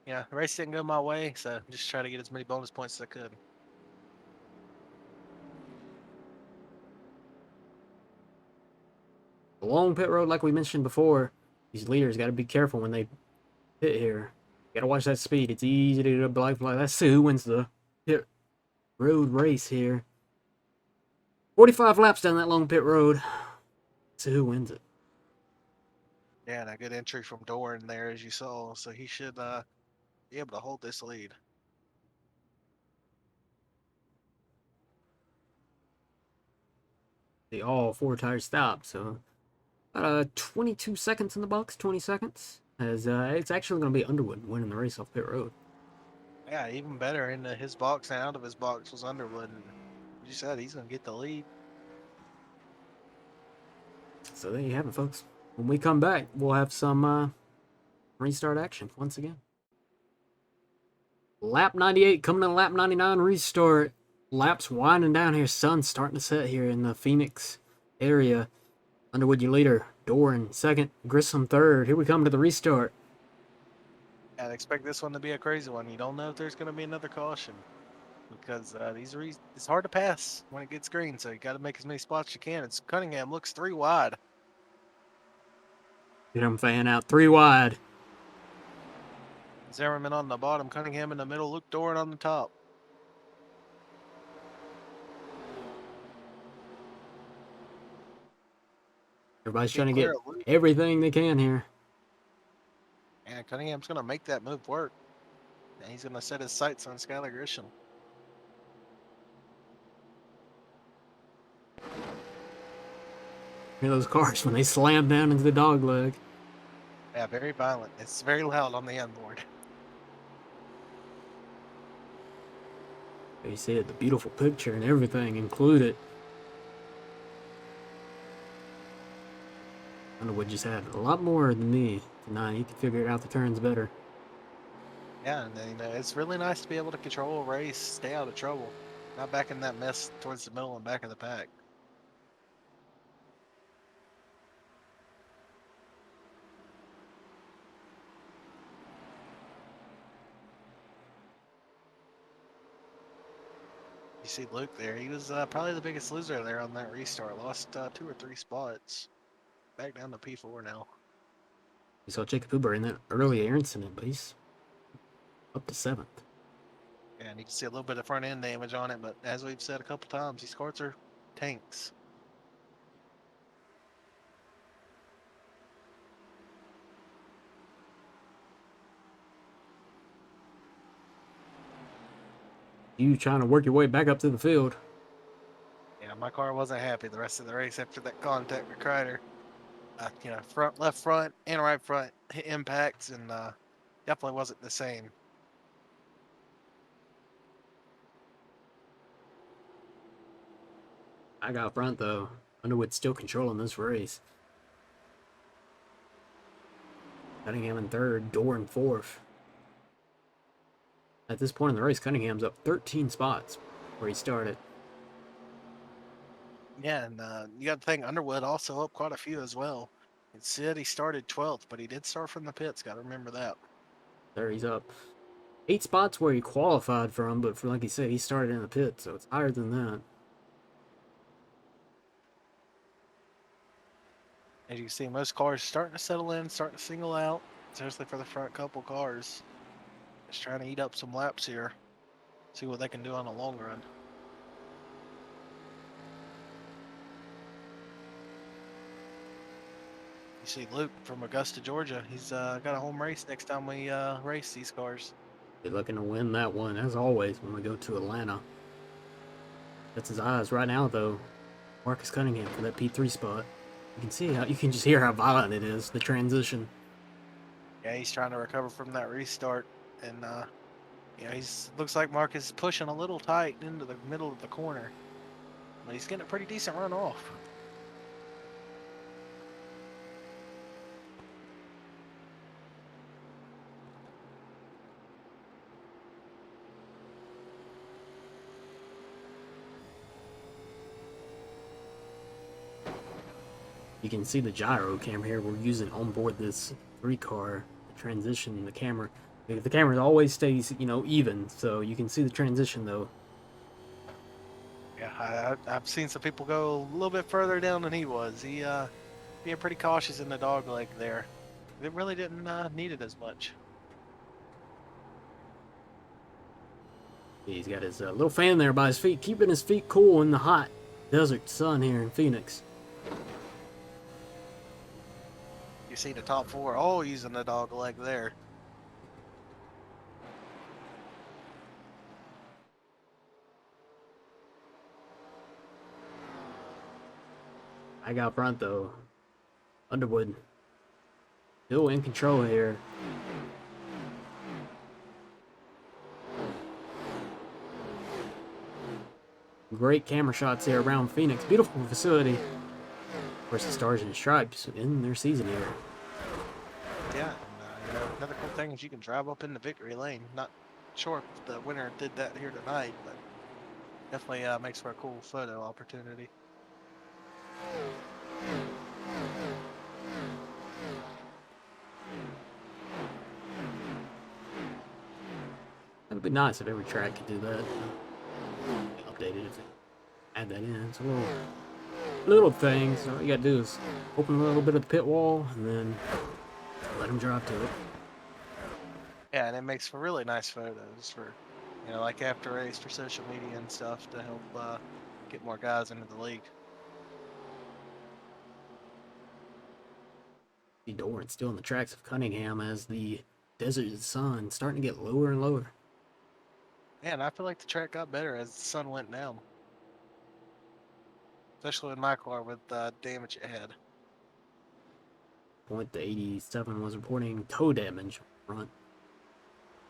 Yeah, the race didn't go my way, so just try to get as many bonus points as I could. The long pit road, like we mentioned before, these leaders got to be careful when they pit here. Got to watch that speed. It's easy to get a black flag. Let's see who wins the pit road race here. 45 laps down that long pit road. Let's see who wins it. Yeah, and a good entry from Doran there, as you saw, so he should be able to hold this lead. They all 4 tires stop, so about 22 seconds in the box, 20 seconds. As it's actually going to be Underwood winning the race off pit road. Yeah, even better. Into his box and out of his box was Underwood. And you said he's going to get the lead. So there you have it, folks. When we come back, we'll have some restart action once again. Lap 98 coming to lap 99 restart. Laps winding down here. Sun's starting to set here in the Phoenix area. Underwood, your leader. Doran second. Grissom third. Here we come to the restart. And expect this one to be a crazy one. You don't know if there's going to be another caution. Because it's hard to pass when it gets green, so you got to make as many spots as you can. It's Cunningham looks 3 wide. Get him fan out 3 wide. Zimmerman on the bottom, Cunningham in the middle, Luke Doran on the top. Everybody's trying to get everything they can here. And Cunningham's going to make that move work. And he's going to set his sights on Skylar Grisham. Hear those cars when they slam down into the dog leg. Yeah, very violent. It's very loud on the onboard. You see it, the beautiful picture and everything included. Underwood just had a lot more than me tonight. He could figure out the turns better. Yeah, and then, it's really nice to be able to control a race, stay out of trouble, not back in that mess towards the middle and back of the pack. You see Luke there. He was probably the biggest loser there on that restart. Lost 2 or 3 spots. Back down to P4 now. We saw Jacob Huber in that early incident, but he's up to 7th. Yeah, and you can see a little bit of front end damage on it, but as we've said a couple times, these carts are tanks. You trying to work your way back up to the field. Yeah, my car wasn't happy the rest of the race after that contact with Kreider. You know, left front and right front hit impacts, and definitely wasn't the same. I got front though. Underwood still controlling this race. Cunningham in 3rd, Doran 4th. At this point in the race, Cunningham's up 13 spots where he started. Yeah, and you got to think Underwood also up quite a few as well. It said he started 12th, but he did start from the pits. Got to remember that. There he's up 8 spots where he qualified from, but for like he said, he started in the pit, so it's higher than that. As you can see, most cars starting to settle in, starting to single out, especially for the front couple cars. Just trying to eat up some laps here, see what they can do on the long run. You see Luke from Augusta, Georgia. He's got a home race next time we race these cars. He's looking to win that one, as always, when we go to Atlanta. That's his eyes right now, though. Marcus Cunningham for that P3 spot. You can see how, you can just hear how violent it is, the transition. Yeah, he's trying to recover from that restart, and yeah, looks like Marcus is pushing a little tight into the middle of the corner, but he's getting a pretty decent run off. You can see the gyro cam here we're using on board this 3-car transition. The camera always stays, even, so you can see the transition though. Yeah, I've seen some people go a little bit further down than he was. He being pretty cautious in the dog leg there. It really didn't need it as much. He's got his little fan there by his feet, keeping his feet cool in the hot desert sun here in Phoenix. You see the top 4 all using the dog leg there. I got front though. Underwood still in control here. Great camera shots here around Phoenix. Beautiful facility. Of course, the Stars and Stripes in their season here. Yeah, and, another cool thing is you can drive up in the victory lane. Not sure if the winner did that here tonight, but definitely makes for a cool photo opportunity. That'd be nice if every track could do that. Updated if they add that in. It's a little thing. So all you gotta do is open a little bit of the pit wall and then let them drive to it. Yeah, and it makes for really nice photos for, like after race for social media and stuff to help get more guys into the league. See Doran still in the tracks of Cunningham as the desert sun starting to get lower and lower. Yeah, and I feel like the track got better as the sun went down. Especially in my car with the damage it had. Point to 87 was reporting toe damage front.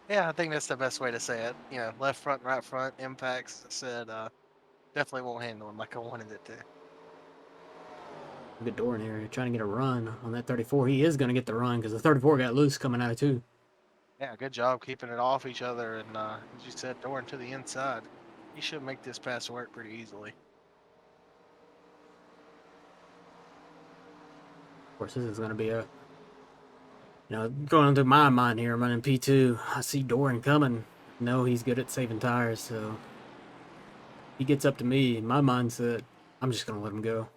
Yeah, I think that's the best way to say it. Left front, right front, impacts, said definitely won't handle him like I wanted it to. Look at Doran here trying to get a run on that 34. He is going to get the run because the 34 got loose coming out of 2. Yeah, good job keeping it off each other. And as you said, Doran to the inside. He should make this pass work pretty easily. Of course, this is going to be going through my mind here, I'm running P2. I see Doran coming. No, he's good at saving tires, so he gets up to me. My mindset, I'm just going to let him go.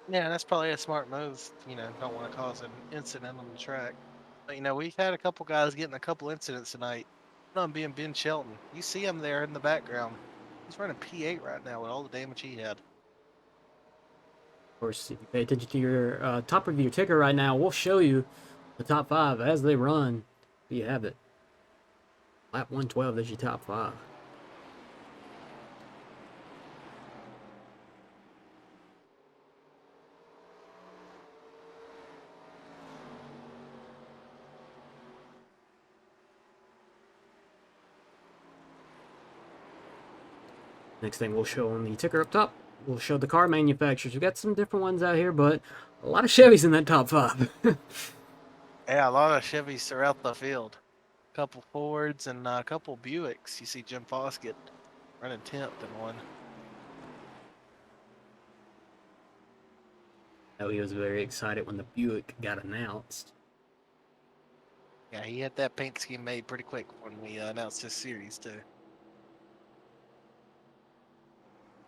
Yeah, that's probably a smart move. Don't want to cause an incident on the track. But, we've had a couple guys getting a couple incidents tonight. One of them being Ben Shelton. You see him there in the background. He's running P8 right now with all the damage he had. Of course, if you pay attention to your top of your ticker right now, we'll show you the top 5 as they run. There you have it. Lap 112, there's your top 5. Next thing we'll show on the ticker up top, we'll show the car manufacturers. We've got some different ones out here, but a lot of Chevys in that top 5. Yeah, a lot of Chevys throughout the field. couple Fords, and a couple Buicks. You see Jim Foskett running 10th in one. Oh, he was very excited when the Buick got announced. Yeah, he had that paint scheme made pretty quick when we announced this series too.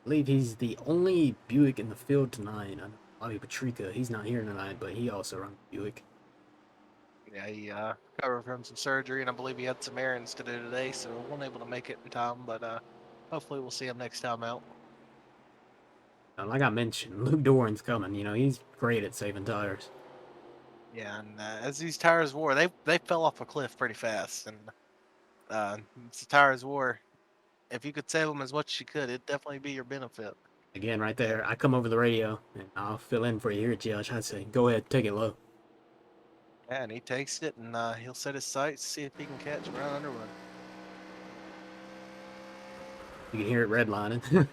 I believe he's the only Buick in the field tonight. I know Bobby Patrica, he's not here tonight, but he also runs Buick. Yeah, he recovered from some surgery, and I believe he had some errands to do today, so wasn't able to make it in time. But hopefully, we'll see him next time out. Like I mentioned, Luke Doran's coming. You know, he's great at saving tires. Yeah, and as these tires wore, they fell off a cliff pretty fast, and as the tires wore, if you could save them as much as you could, it'd definitely be your benefit. Again, right there, I come over the radio, and I'll fill in for you here, Josh. I'd say, go ahead, take it low. Yeah, and he takes it, and he'll set his sights, see if he can catch Brown Underwood. You can hear it redlining.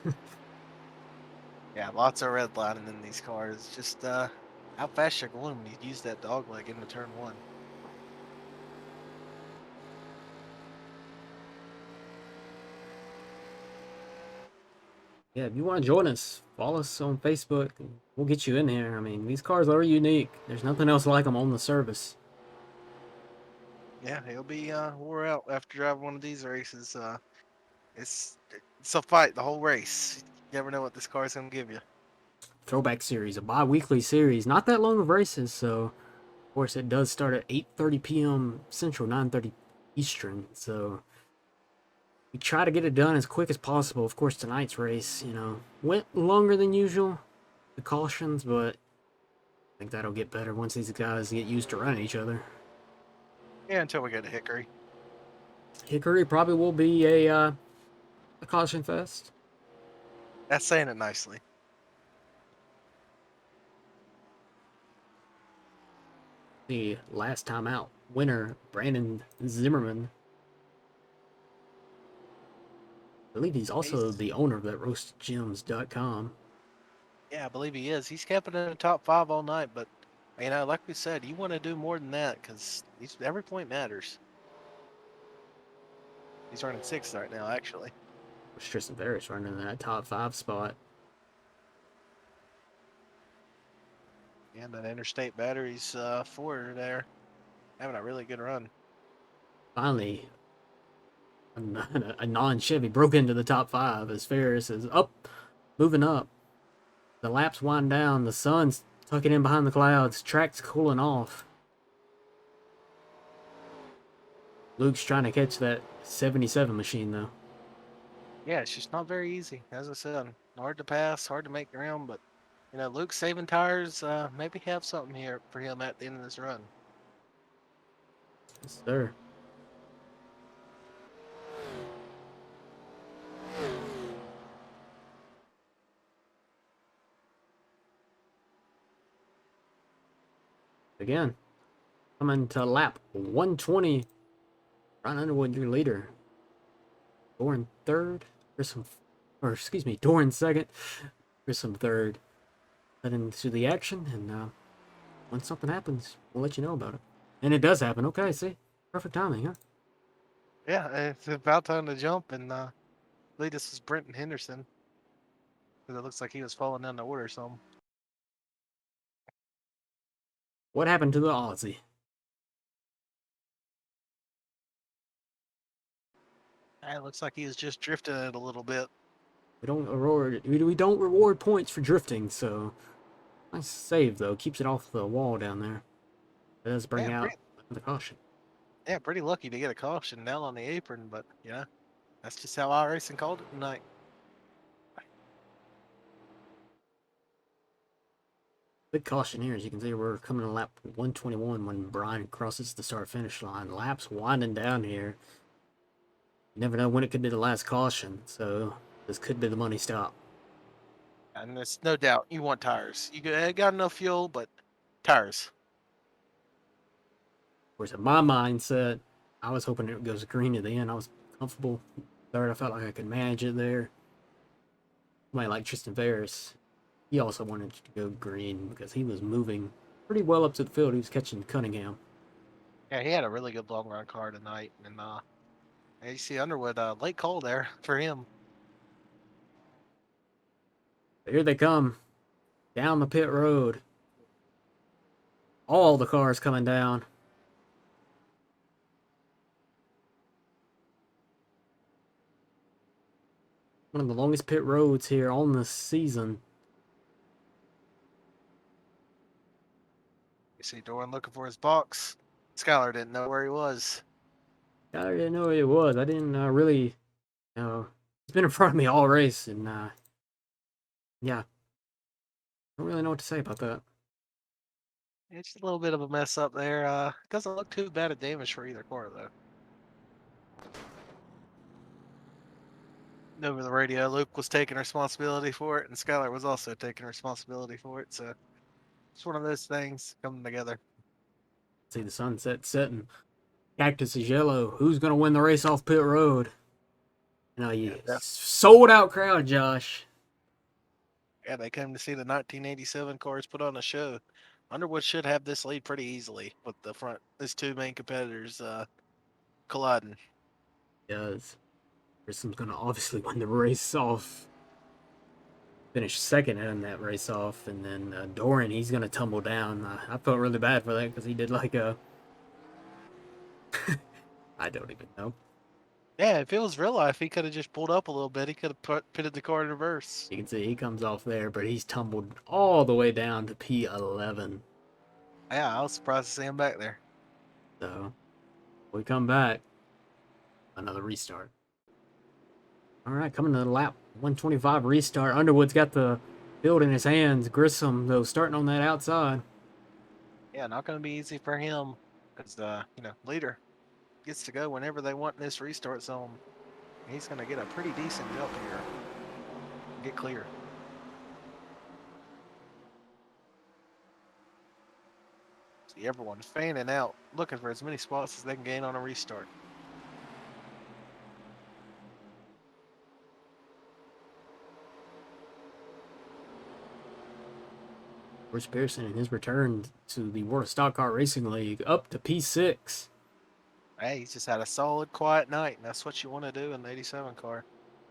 Yeah, lots of redlining in these cars. Just how fast you're going when you use that dog leg into turn one. Yeah, if you want to join us, follow us on Facebook. And we'll get you in here. I mean, these cars are unique. There's nothing else like them on the service. Yeah, he'll be wore out after driving one of these races. It's a fight the whole race. You never know what this car's gonna give you. Throwback series, a bi-weekly series, not that long of races. So, of course, it does start at 8:30 p.m. Central, 9:30 Eastern. So we try to get it done as quick as possible. Of course, tonight's race, you know, went longer than usual, the cautions, but I think that'll get better once these guys get used to running each other. Yeah, until we get to Hickory. Hickory probably will be a caution fest. That's saying it nicely. The last time out winner, Brandon Zimmerman. I believe he's also the owner of that roastgems.com. Yeah, I believe he is. He's camping in the top 5 all night, but you know, like we said, you want to do more than that because every point matters. He's running 6th right now, actually. Tristan Ferris running in that top 5 spot. And that interstate batteries forward there, having a really good run. Finally, a non-Chevy broke into the top 5 as Ferris is up, moving up. The laps wind down. The sun's tucking in behind the clouds. Track's cooling off. Luke's trying to catch that 77 machine, though. Yeah, it's just not very easy. As I said, hard to pass, hard to make ground, but you know, Luke saving tires, maybe have something here for him at the end of this run. Yes, sir. Again, coming to lap 120. Ron Underwood, your leader. Doran third. Doran second. Pearson third. Head into the action, and when something happens, we'll let you know about it. And it does happen. Okay, see? Perfect timing, huh? Yeah, it's about time to jump, and I believe this is Brenton Henderson. Because it looks like he was falling down the order some. What happened to the Aussie? It looks like he was just drifting it a little bit. We don't reward points for drifting, so nice save though. Keeps it off the wall down there. It does bring Yeah, out the caution. yeah, pretty lucky to get a caution down on the apron, but yeah, that's just how iRacing called it tonight. Big caution here, as you can see, we're coming to lap 121 when Brian crosses the start-finish line. Laps winding down here. You never know when it could be the last caution, so this could be the money stop. And there's no doubt you want tires. You got enough fuel, but tires. Of course, in my mindset, I was hoping it goes green at the end. I was comfortable. Third, I felt like I could manage it there. Somebody like Tristan Ferris, he also wanted to go green because he was moving pretty well up to the field. He was catching Cunningham. Yeah, he had a really good long run car tonight, and you see Underwood late call there for him. Here they come down the pit road. All the cars coming down. One of the longest pit roads here on the season. You see Doran looking for his box. Skylar didn't know where he was. I didn't know what it was. I didn't really, you know, it's been in front of me all race, and yeah, I don't really know what to say about that. It's a little bit of a mess up there. Doesn't look too bad of damage for either car though. Over the radio, Luke was taking responsibility for it, and Skylar was also taking responsibility for it. So it's one of those things coming together. See the sunset setting. Cactus is yellow. Who's gonna win the race off pit road? You Yeah, sold out crowd, Josh. yeah, they came to see the 1987 cars put on a show. Underwood should have this lead pretty easily with the front. His two main competitors colliding. Does Pearson's gonna obviously win the race off. Finish second in that race off, and then Doran, he's gonna tumble down. I felt really bad for that because he did like a I don't even know. Yeah, if it was real life, he could have just pulled up a little bit. He could have pitted the car in reverse. You can see he comes off there, but he's tumbled all the way down to P11. Yeah, I was surprised to see him back there. So we come back, another restart. All right, coming to the lap 125 restart. Underwood's got the field in his hands. Grissom, though, starting on that outside. Yeah, not going to be easy for him because leader gets to go whenever they want in this restart zone. He's going to get a pretty decent jump here. Get clear. See everyone fanning out, looking for as many spots as they can gain on a restart. Bruce Pearson in his return to the World of Stock Car Racing League up to P6. Hey, he's just had a solid, quiet night, and that's what you want to do in the 87 car.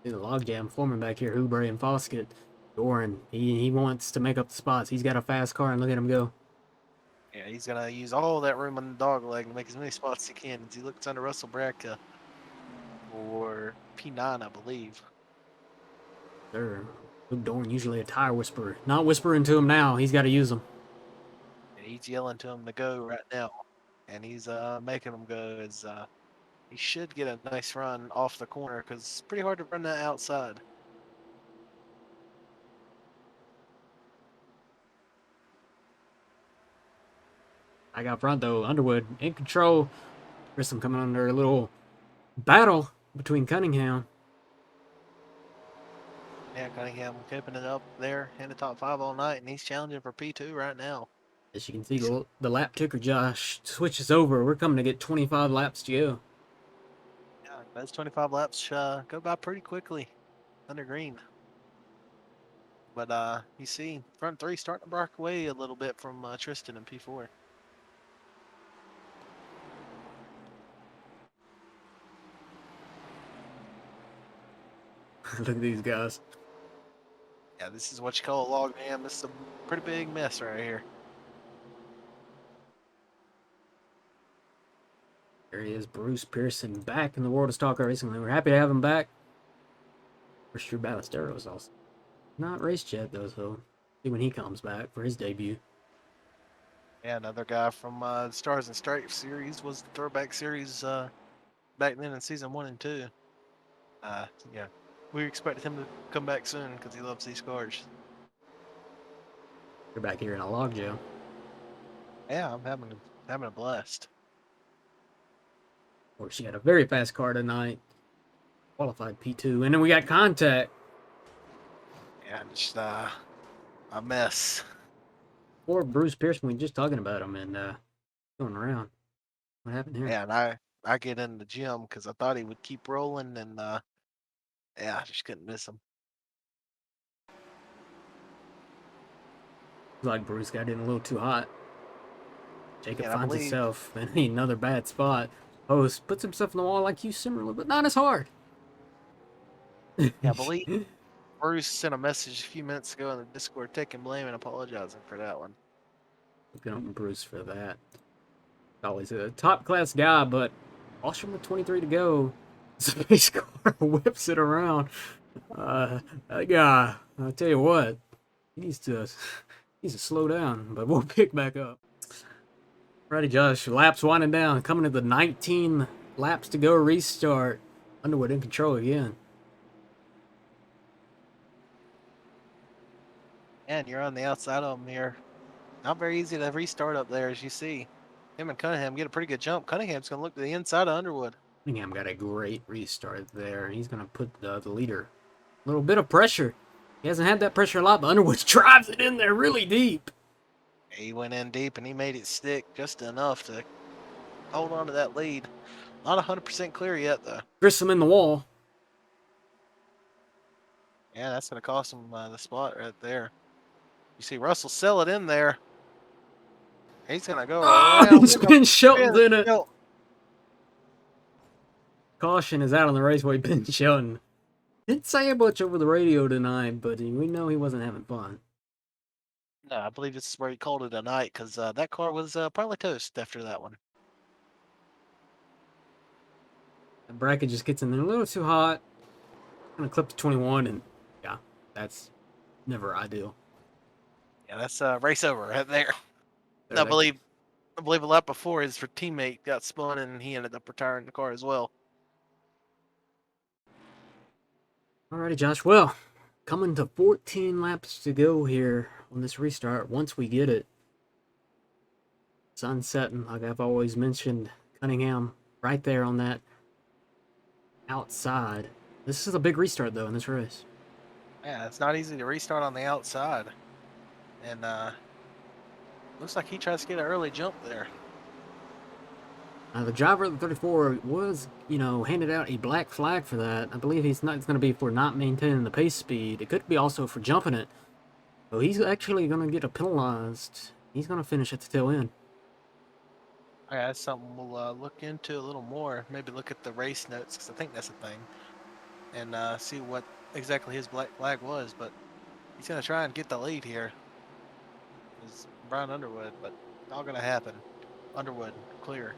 See the logjam forming back here, Hubre and Foskett. Doran, he wants to make up the spots. He's got a fast car, and look at him go. Yeah, he's going to use all that room on the dog leg to make as many spots as he can as he looks under Russell Bracca for P9, I believe. Sure. Luke Doran, usually a tire whisperer. Not whispering to him now. He's got to use them. And he's yelling to him to go right now. And he's making him go as he should get a nice run off the corner because it's pretty hard to run that outside. I got front, though. Underwood in control. Grissom coming under a little battle between Cunningham. Yeah, Cunningham keeping it up there in the top 5 all night, and he's challenging for P2 right now. As you can see, the lap ticker, Josh, switches over. We're coming to get 25 laps to go. Yeah, those 25 laps go by pretty quickly under green. But you see, front 3 starting to break away a little bit from Tristan in P4. Look at these guys. Yeah, this is what you call a log jam. This is a pretty big mess right here. There he is, Bruce Pearson, back in the World of Stock Car Racing. We're happy to have him back. First Drew Ballesteros also not raced yet, though, so see when he comes back for his debut. Yeah, another guy from the Stars and Stripes series was the Throwback series back then in season 1 and 2. Yeah, we expected him to come back soon because he loves these cars. You're back here in a log jam. Yeah, I'm having a blast. Of course, she had a very fast car tonight. Qualified P2. And then we got contact. Yeah, just a mess. Poor Bruce Pearson, we were just talking about him and going around. What happened here? Yeah, and I get in the gym because I thought he would keep rolling, and yeah, I just couldn't miss him. Like Bruce got in a little too hot. Jacob And I finds believe himself in another bad spot. Host puts himself in the wall like you similar, but not as hard. I believe Bruce sent a message a few minutes ago in the Discord taking blame and apologizing for that one. Looking on Bruce for that. Always a top class guy, but Ostrom with 23 to go. Space car whips it around. That guy, I'll tell you what, he needs to slow down, but we'll pick back up. Righty, Josh. Laps winding down. Coming to the 19 laps to go restart. Underwood in control again. And you're on the outside of him here. Not very easy to restart up there, as you see. Him and Cunningham get a pretty good jump. Cunningham's going to look to the inside of Underwood. Cunningham got a great restart there. He's going to put the leader. A little bit of pressure. He hasn't had that pressure a lot, but Underwood drives it in there really deep. He went in deep and he made it stick just enough to hold on to that lead. Not 100% clear yet, though. Grissom in the wall. Yeah, that's going to cost him the spot right there. You see Russell sell it in there. He's going to go around. Ben Shelton's in it. Shelton. Caution is out on the raceway. Ben Shelton didn't say much over the radio tonight, but we know he wasn't having fun. No, I believe this is where he called it a night because that car was probably toast after that one. The bracket just gets in there a little too hot. Gonna clip to 21, and yeah, that's never ideal. Yeah, that's race over right there. I believe a lap before his teammate got spun and he ended up retiring the car as well. Alrighty, Josh. Well, coming to 14 laps to go here on this restart. Once we get it, sun setting, like I've always mentioned. Cunningham right there on that outside. This is a big restart though in this race. Yeah, it's not easy to restart on the outside, and looks like he tries to get an early jump there. The driver of the 34 was, handed out a black flag for that. I believe it's going to be for not maintaining the pace speed. It could be also for jumping it. So he's actually going to get penalized. He's going to finish at the tail end. Yeah, that's something we'll look into a little more. Maybe look at the race notes because I think that's a thing, and see what exactly his black flag was. But he's going to try and get the lead here. It's Brian Underwood, but not going to happen. Underwood clear.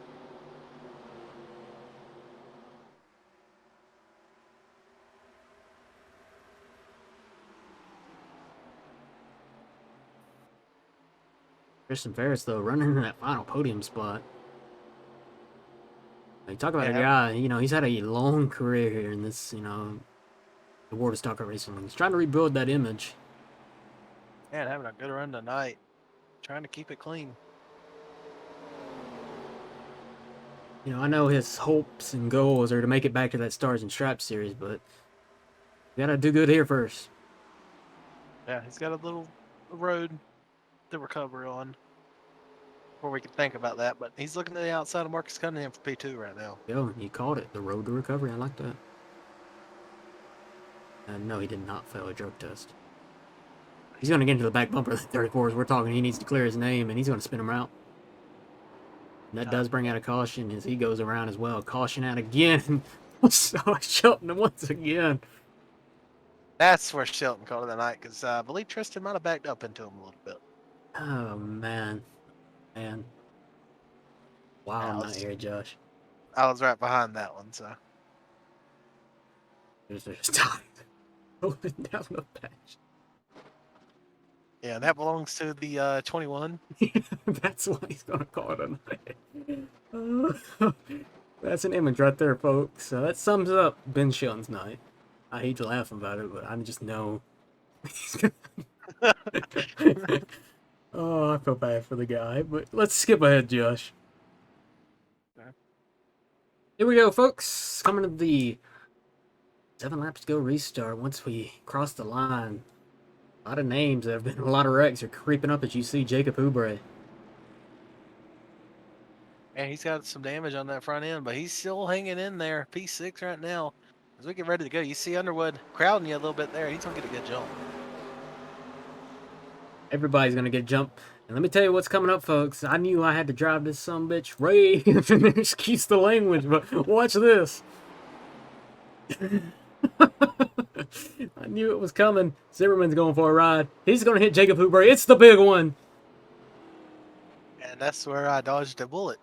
Tristan Ferris, though, running in that final podium spot. You talk about a guy, he's had a long career here in this, the world of stock car racing. He's trying to rebuild that image. Man, having a good run tonight. Trying to keep it clean. I know his hopes and goals are to make it back to that Stars and Stripes series, but you gotta do good here first. Yeah, he's got a little road to recover on before we can think about that, but he's looking to the outside of Marcus Cunningham for P2 right now. Yo, you called it. The road to recovery. I like that. No, he did not fail a drug test. He's going to get into the back bumper of the 34s. We're talking he needs to clear his name, and he's going to spin him out. And that does bring out a caution as he goes around as well. Caution out again. So Shelton once again. That's where Shelton called it the night, because I believe Tristan might have backed up into him a little bit. Oh, man. Wow, I'm not here, Josh. I was right behind that one, so. There's time. Open down the patch. Yeah, that belongs to the 21. That's why he's going to call it a night. That's an image right there, folks. That sums up Ben Shelton's night. I hate to laugh about it, but I just know. Oh, I feel bad for the guy, but let's skip ahead, Josh. Okay. Here we go, folks. Coming to the 7 laps to go restart. Once we cross the line, a lot of names that have been a lot of wrecks are creeping up as you see Jacob Oubre. And he's got some damage on that front end, but he's still hanging in there. P6 right now. As we get ready to go, you see Underwood crowding you a little bit there. He's going to get a good jump. Everybody's going to get a jump And let me tell you what's coming up, folks. I knew I had to drive this sumbitch right and excuse the language, but watch this. I knew it was coming. Zimmerman's going for a ride. He's going to hit Jacob Hooper. It's the big one. And that's where I dodged a bullet.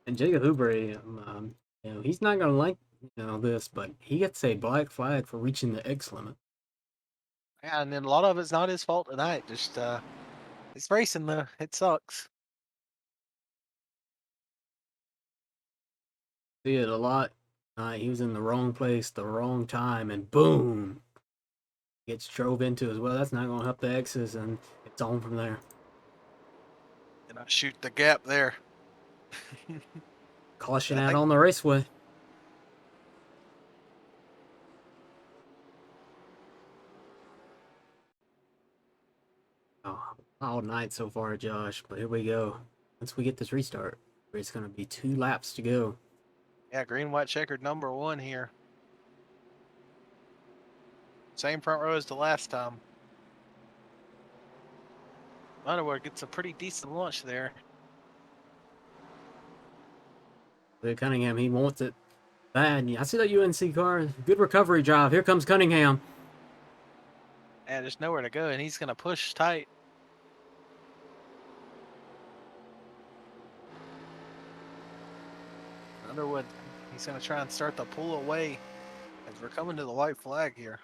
And Jacob Hooper, he's not going to like this, but he gets a black flag for reaching the X limit. Yeah, and then a lot of it's not his fault tonight. Just it's racing though. It sucks. See it a lot. He was in the wrong place, the wrong time, and boom, gets drove into as well. That's not going to help the X's, and it's on from there. And I shoot the gap there. Caution out on the raceway. Oh, all night so far, Josh, but here we go. Once we get this restart, it's going to be 2 laps to go. Yeah, green, white, checkered number 1 here. Same front row as the last time. Underwood gets a pretty decent launch there. Cunningham, he wants it bad. I see that UNC car. Good recovery drive. Here comes Cunningham. And there's nowhere to go, and he's going to push tight. Underwood, he's going to try and start the pull away as we're coming to the white flag here.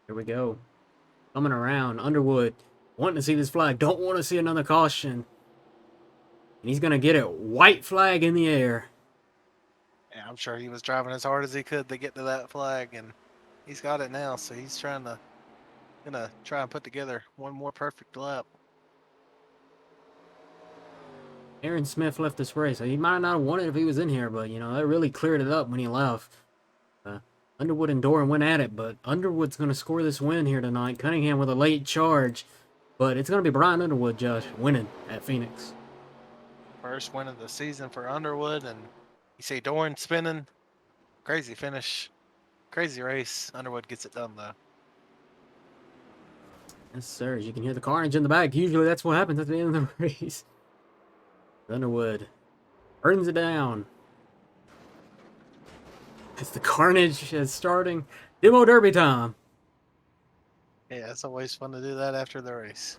Here we go. Coming around. Underwood wanting to see this flag. Don't want to see another caution. And he's going to get it. White flag in the air. Yeah, I'm sure he was driving as hard as he could to get to that flag, and he's got it now, so he's gonna try and put together one more perfect lap. Aaron Smith left this race. He might not have won it if he was in here, but, that really cleared it up when he left. Underwood and Doran went at it, but Underwood's going to score this win here tonight. Cunningham with a late charge, but it's going to be Brian Underwood, Josh, winning at Phoenix. First win of the season for Underwood, and you see Doran spinning. Crazy finish. Crazy race. Underwood gets it done, though. Yes, sir. As you can hear the carnage in the back. Usually that's what happens at the end of the race. Underwood burns it down. As the carnage is starting. Demo Derby time. Yeah, it's always fun to do that after the race.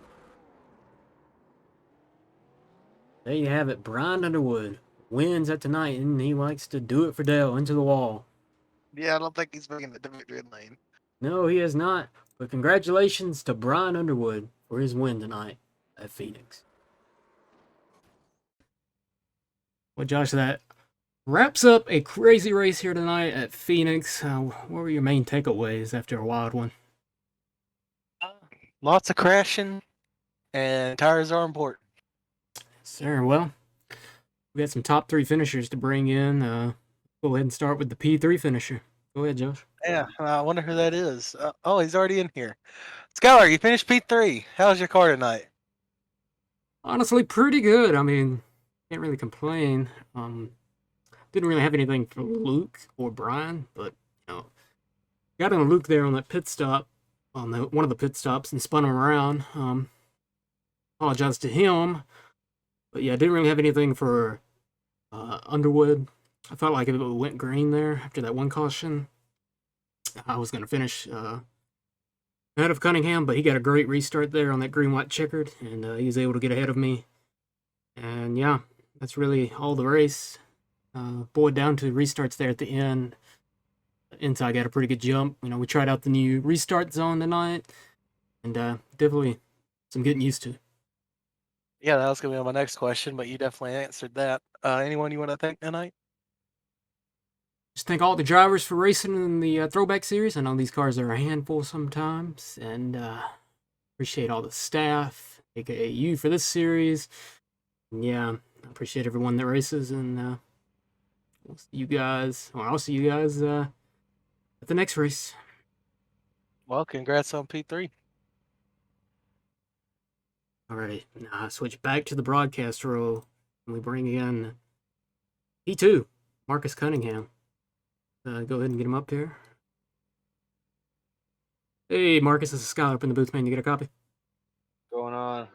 There you have it. Brian Underwood wins at tonight, and he likes to do it for Dale into the wall. Yeah, I don't think he's making it to victory lane. No, he has not. But congratulations to Brian Underwood for his win tonight at Phoenix. Well, Josh, that wraps up a crazy race here tonight at Phoenix. What were your main takeaways after a wild one? Lots of crashing, and tires are important. Sir, well, we got some top 3 finishers to bring in. Go ahead and start with the P3 finisher. Go ahead, Josh. Yeah, I wonder who that is. Oh, he's already in here. Skylar, you finished P3. How's your car tonight? Honestly, pretty good. I mean, can't really complain. Didn't really have anything for Luke or Brian, but, got in Luke there on that pit stop, on one of the pit stops, and spun him around. Apologize to him. But yeah, I didn't really have anything for Underwood. I felt like if it went green there after that one caution, I was going to finish ahead of Cunningham, but he got a great restart there on that green-white checkered, and he was able to get ahead of me. And yeah, that's really all the race. Boiled down to restarts there at the end. Inside got a pretty good jump. We tried out the new restart zone tonight, and definitely some getting used to. Yeah, that was going to be my next question, but you definitely answered that. Anyone you want to thank tonight? Just thank all the drivers for racing in the Throwback Series. I know these cars are a handful sometimes, and appreciate all the staff, aka you, for this series. And yeah, I appreciate everyone that races, and I'll see you guys at the next race. Well, congrats on P3. Alrighty, now I switch back to the broadcast role, and we bring in P2, Marcus Cunningham. Go ahead and get him up here. Hey, Marcus, this is Skylar up in the booth, man. You get a copy? Going on?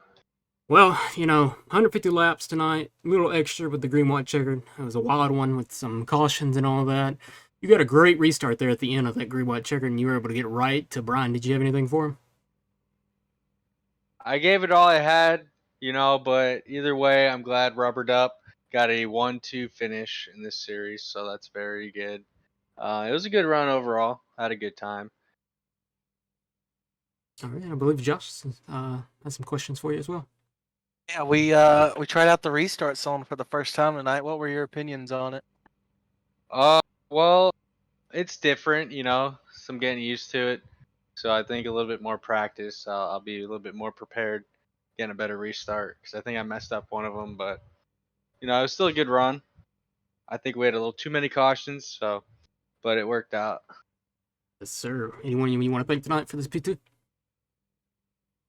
Well, 150 laps tonight, a little extra with the green white checkered. It was a wild one with some cautions and all that. You got a great restart there at the end of that green white checkered, and you were able to get right to Brian. Did you have anything for him? I gave it all I had, but either way, I'm glad rubbered up. Got a 1-2 finish in this series, so that's very good. It was a good run overall. Had a good time. All right, I believe Josh has some questions for you as well. Yeah, we tried out the restart zone for the first time tonight. What were your opinions on it? Well, it's different, some getting used to it. So I think a little bit more practice, I'll be a little bit more prepared, getting a better restart. Because I think I messed up one of them, but it was still a good run. I think we had a little too many cautions, but it worked out. Yes, sir. Anyone you want to thank tonight for this P2?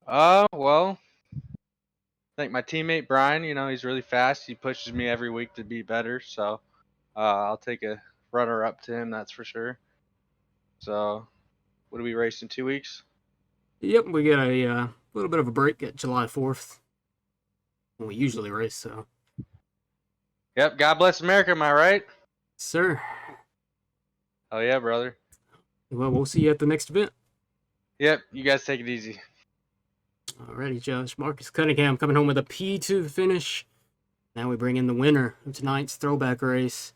Well, I think my teammate Brian, he's really fast. He pushes me every week to be better. So I'll take a runner up to him, that's for sure. So what do we race in 2 weeks? Yep, we got a little bit of a break at July 4th when we usually race, so. Yep, God bless America, am I right? Sir. Oh yeah, brother. Well, we'll see you at the next event. Yep, you guys take it easy. Alrighty, Josh. Marcus Cunningham coming home with a P2 finish. Now we bring in the winner of tonight's throwback race,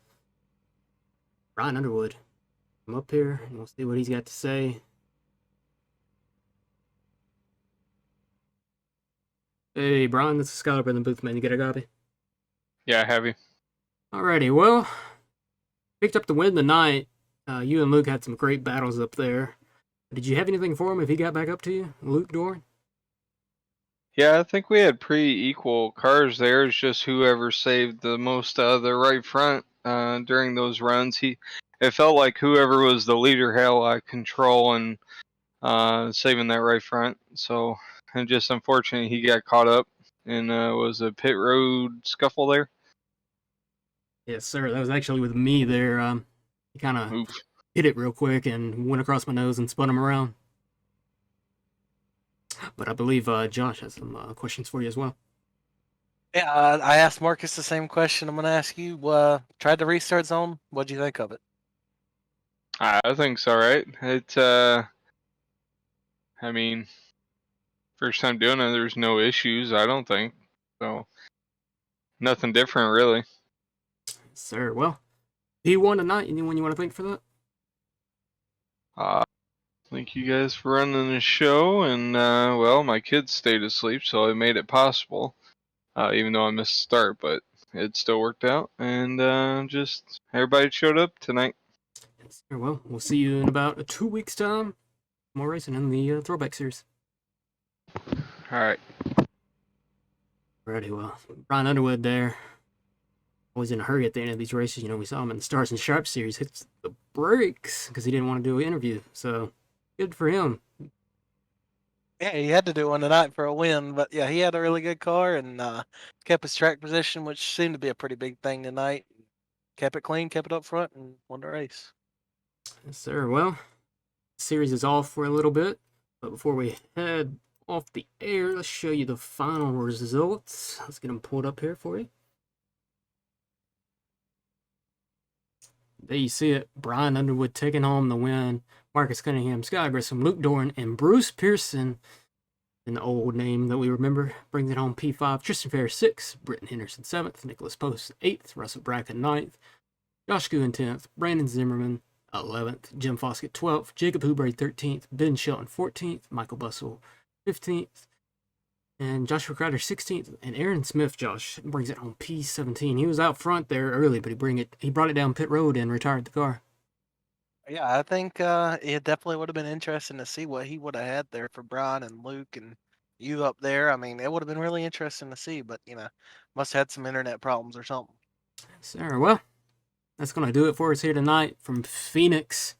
Brian Underwood. Come up here and we'll see what he's got to say. Hey, Brian, this is Skylar in the booth, man. You get a copy? Yeah, I have you. Alrighty, well, picked up the win tonight. You and Luke had some great battles up there. Did you have anything for him if he got back up to you, Luke Doran? Yeah, I think we had pretty equal cars there. It's just whoever saved the most out of the right front during those runs. It felt like whoever was the leader had a lot of control and saving that right front. So, and just unfortunately, he got caught up and was a pit road scuffle there. Yes, sir. That was actually with me there. He kind of hit it real quick and went across my nose and spun him around. But I believe Josh has some questions for you as well. Yeah, I asked Marcus the same question I'm going to ask you. Tried the restart zone. What'd you think of it? I think it's all right. I mean, first time doing it, there's no issues, I don't think. So, nothing different, really. Sir, well, he won tonight. Anyone you want to thank for that? Thank you guys for running the show, and well, my kids stayed asleep, so I made it possible. Even though I missed the start, but it still worked out, and just everybody showed up tonight. Yes, sir. Well, we'll see you in about 2 weeks' time. More racing in the Throwback Series. All right. Alrighty, well, Brian Underwood there. Always in a hurry at the end of these races. We saw him in the Stars and Sharps series. Hits the brakes because he didn't want to do an interview. So, good for him. Yeah, he had to do one tonight for a win, but yeah, he had a really good car and kept his track position, which seemed to be a pretty big thing tonight. Kept it clean, kept it up front, and won the race. Yes, sir. Well, the series is off for a little bit, but before we head off the air, let's show you the final results. Let's get them pulled up here for you. There you see it. Brian Underwood taking home the win. Marcus Cunningham, Sky Grissom, Luke Doran, and Bruce Pearson, an old name that we remember, brings it home P5. Tristan Ferris 6th, Britton Henderson 7th, Nicholas Post 8th, Russell Bracken 9th, Josh Gouin 10th, Brandon Zimmerman 11th, Jim Foskett 12th, Jacob Hubray 13th, Ben Shelton 14th, Michael Bussell 15th, and Joshua Crowder 16th, and Aaron Smith, Josh, brings it home P17. He was out front there early, but he brought it down pit road and retired the car. Yeah, I think it definitely would have been interesting to see what he would have had there for Brian and Luke and you up there. I mean, it would have been really interesting to see, but must have had some internet problems or something. Sir, well, that's going to do it for us here tonight from Phoenix.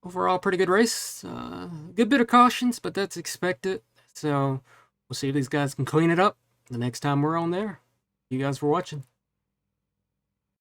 Overall, pretty good race. Good bit of cautions, but that's expected. So we'll see if these guys can clean it up the next time we're on there. You guys for watching.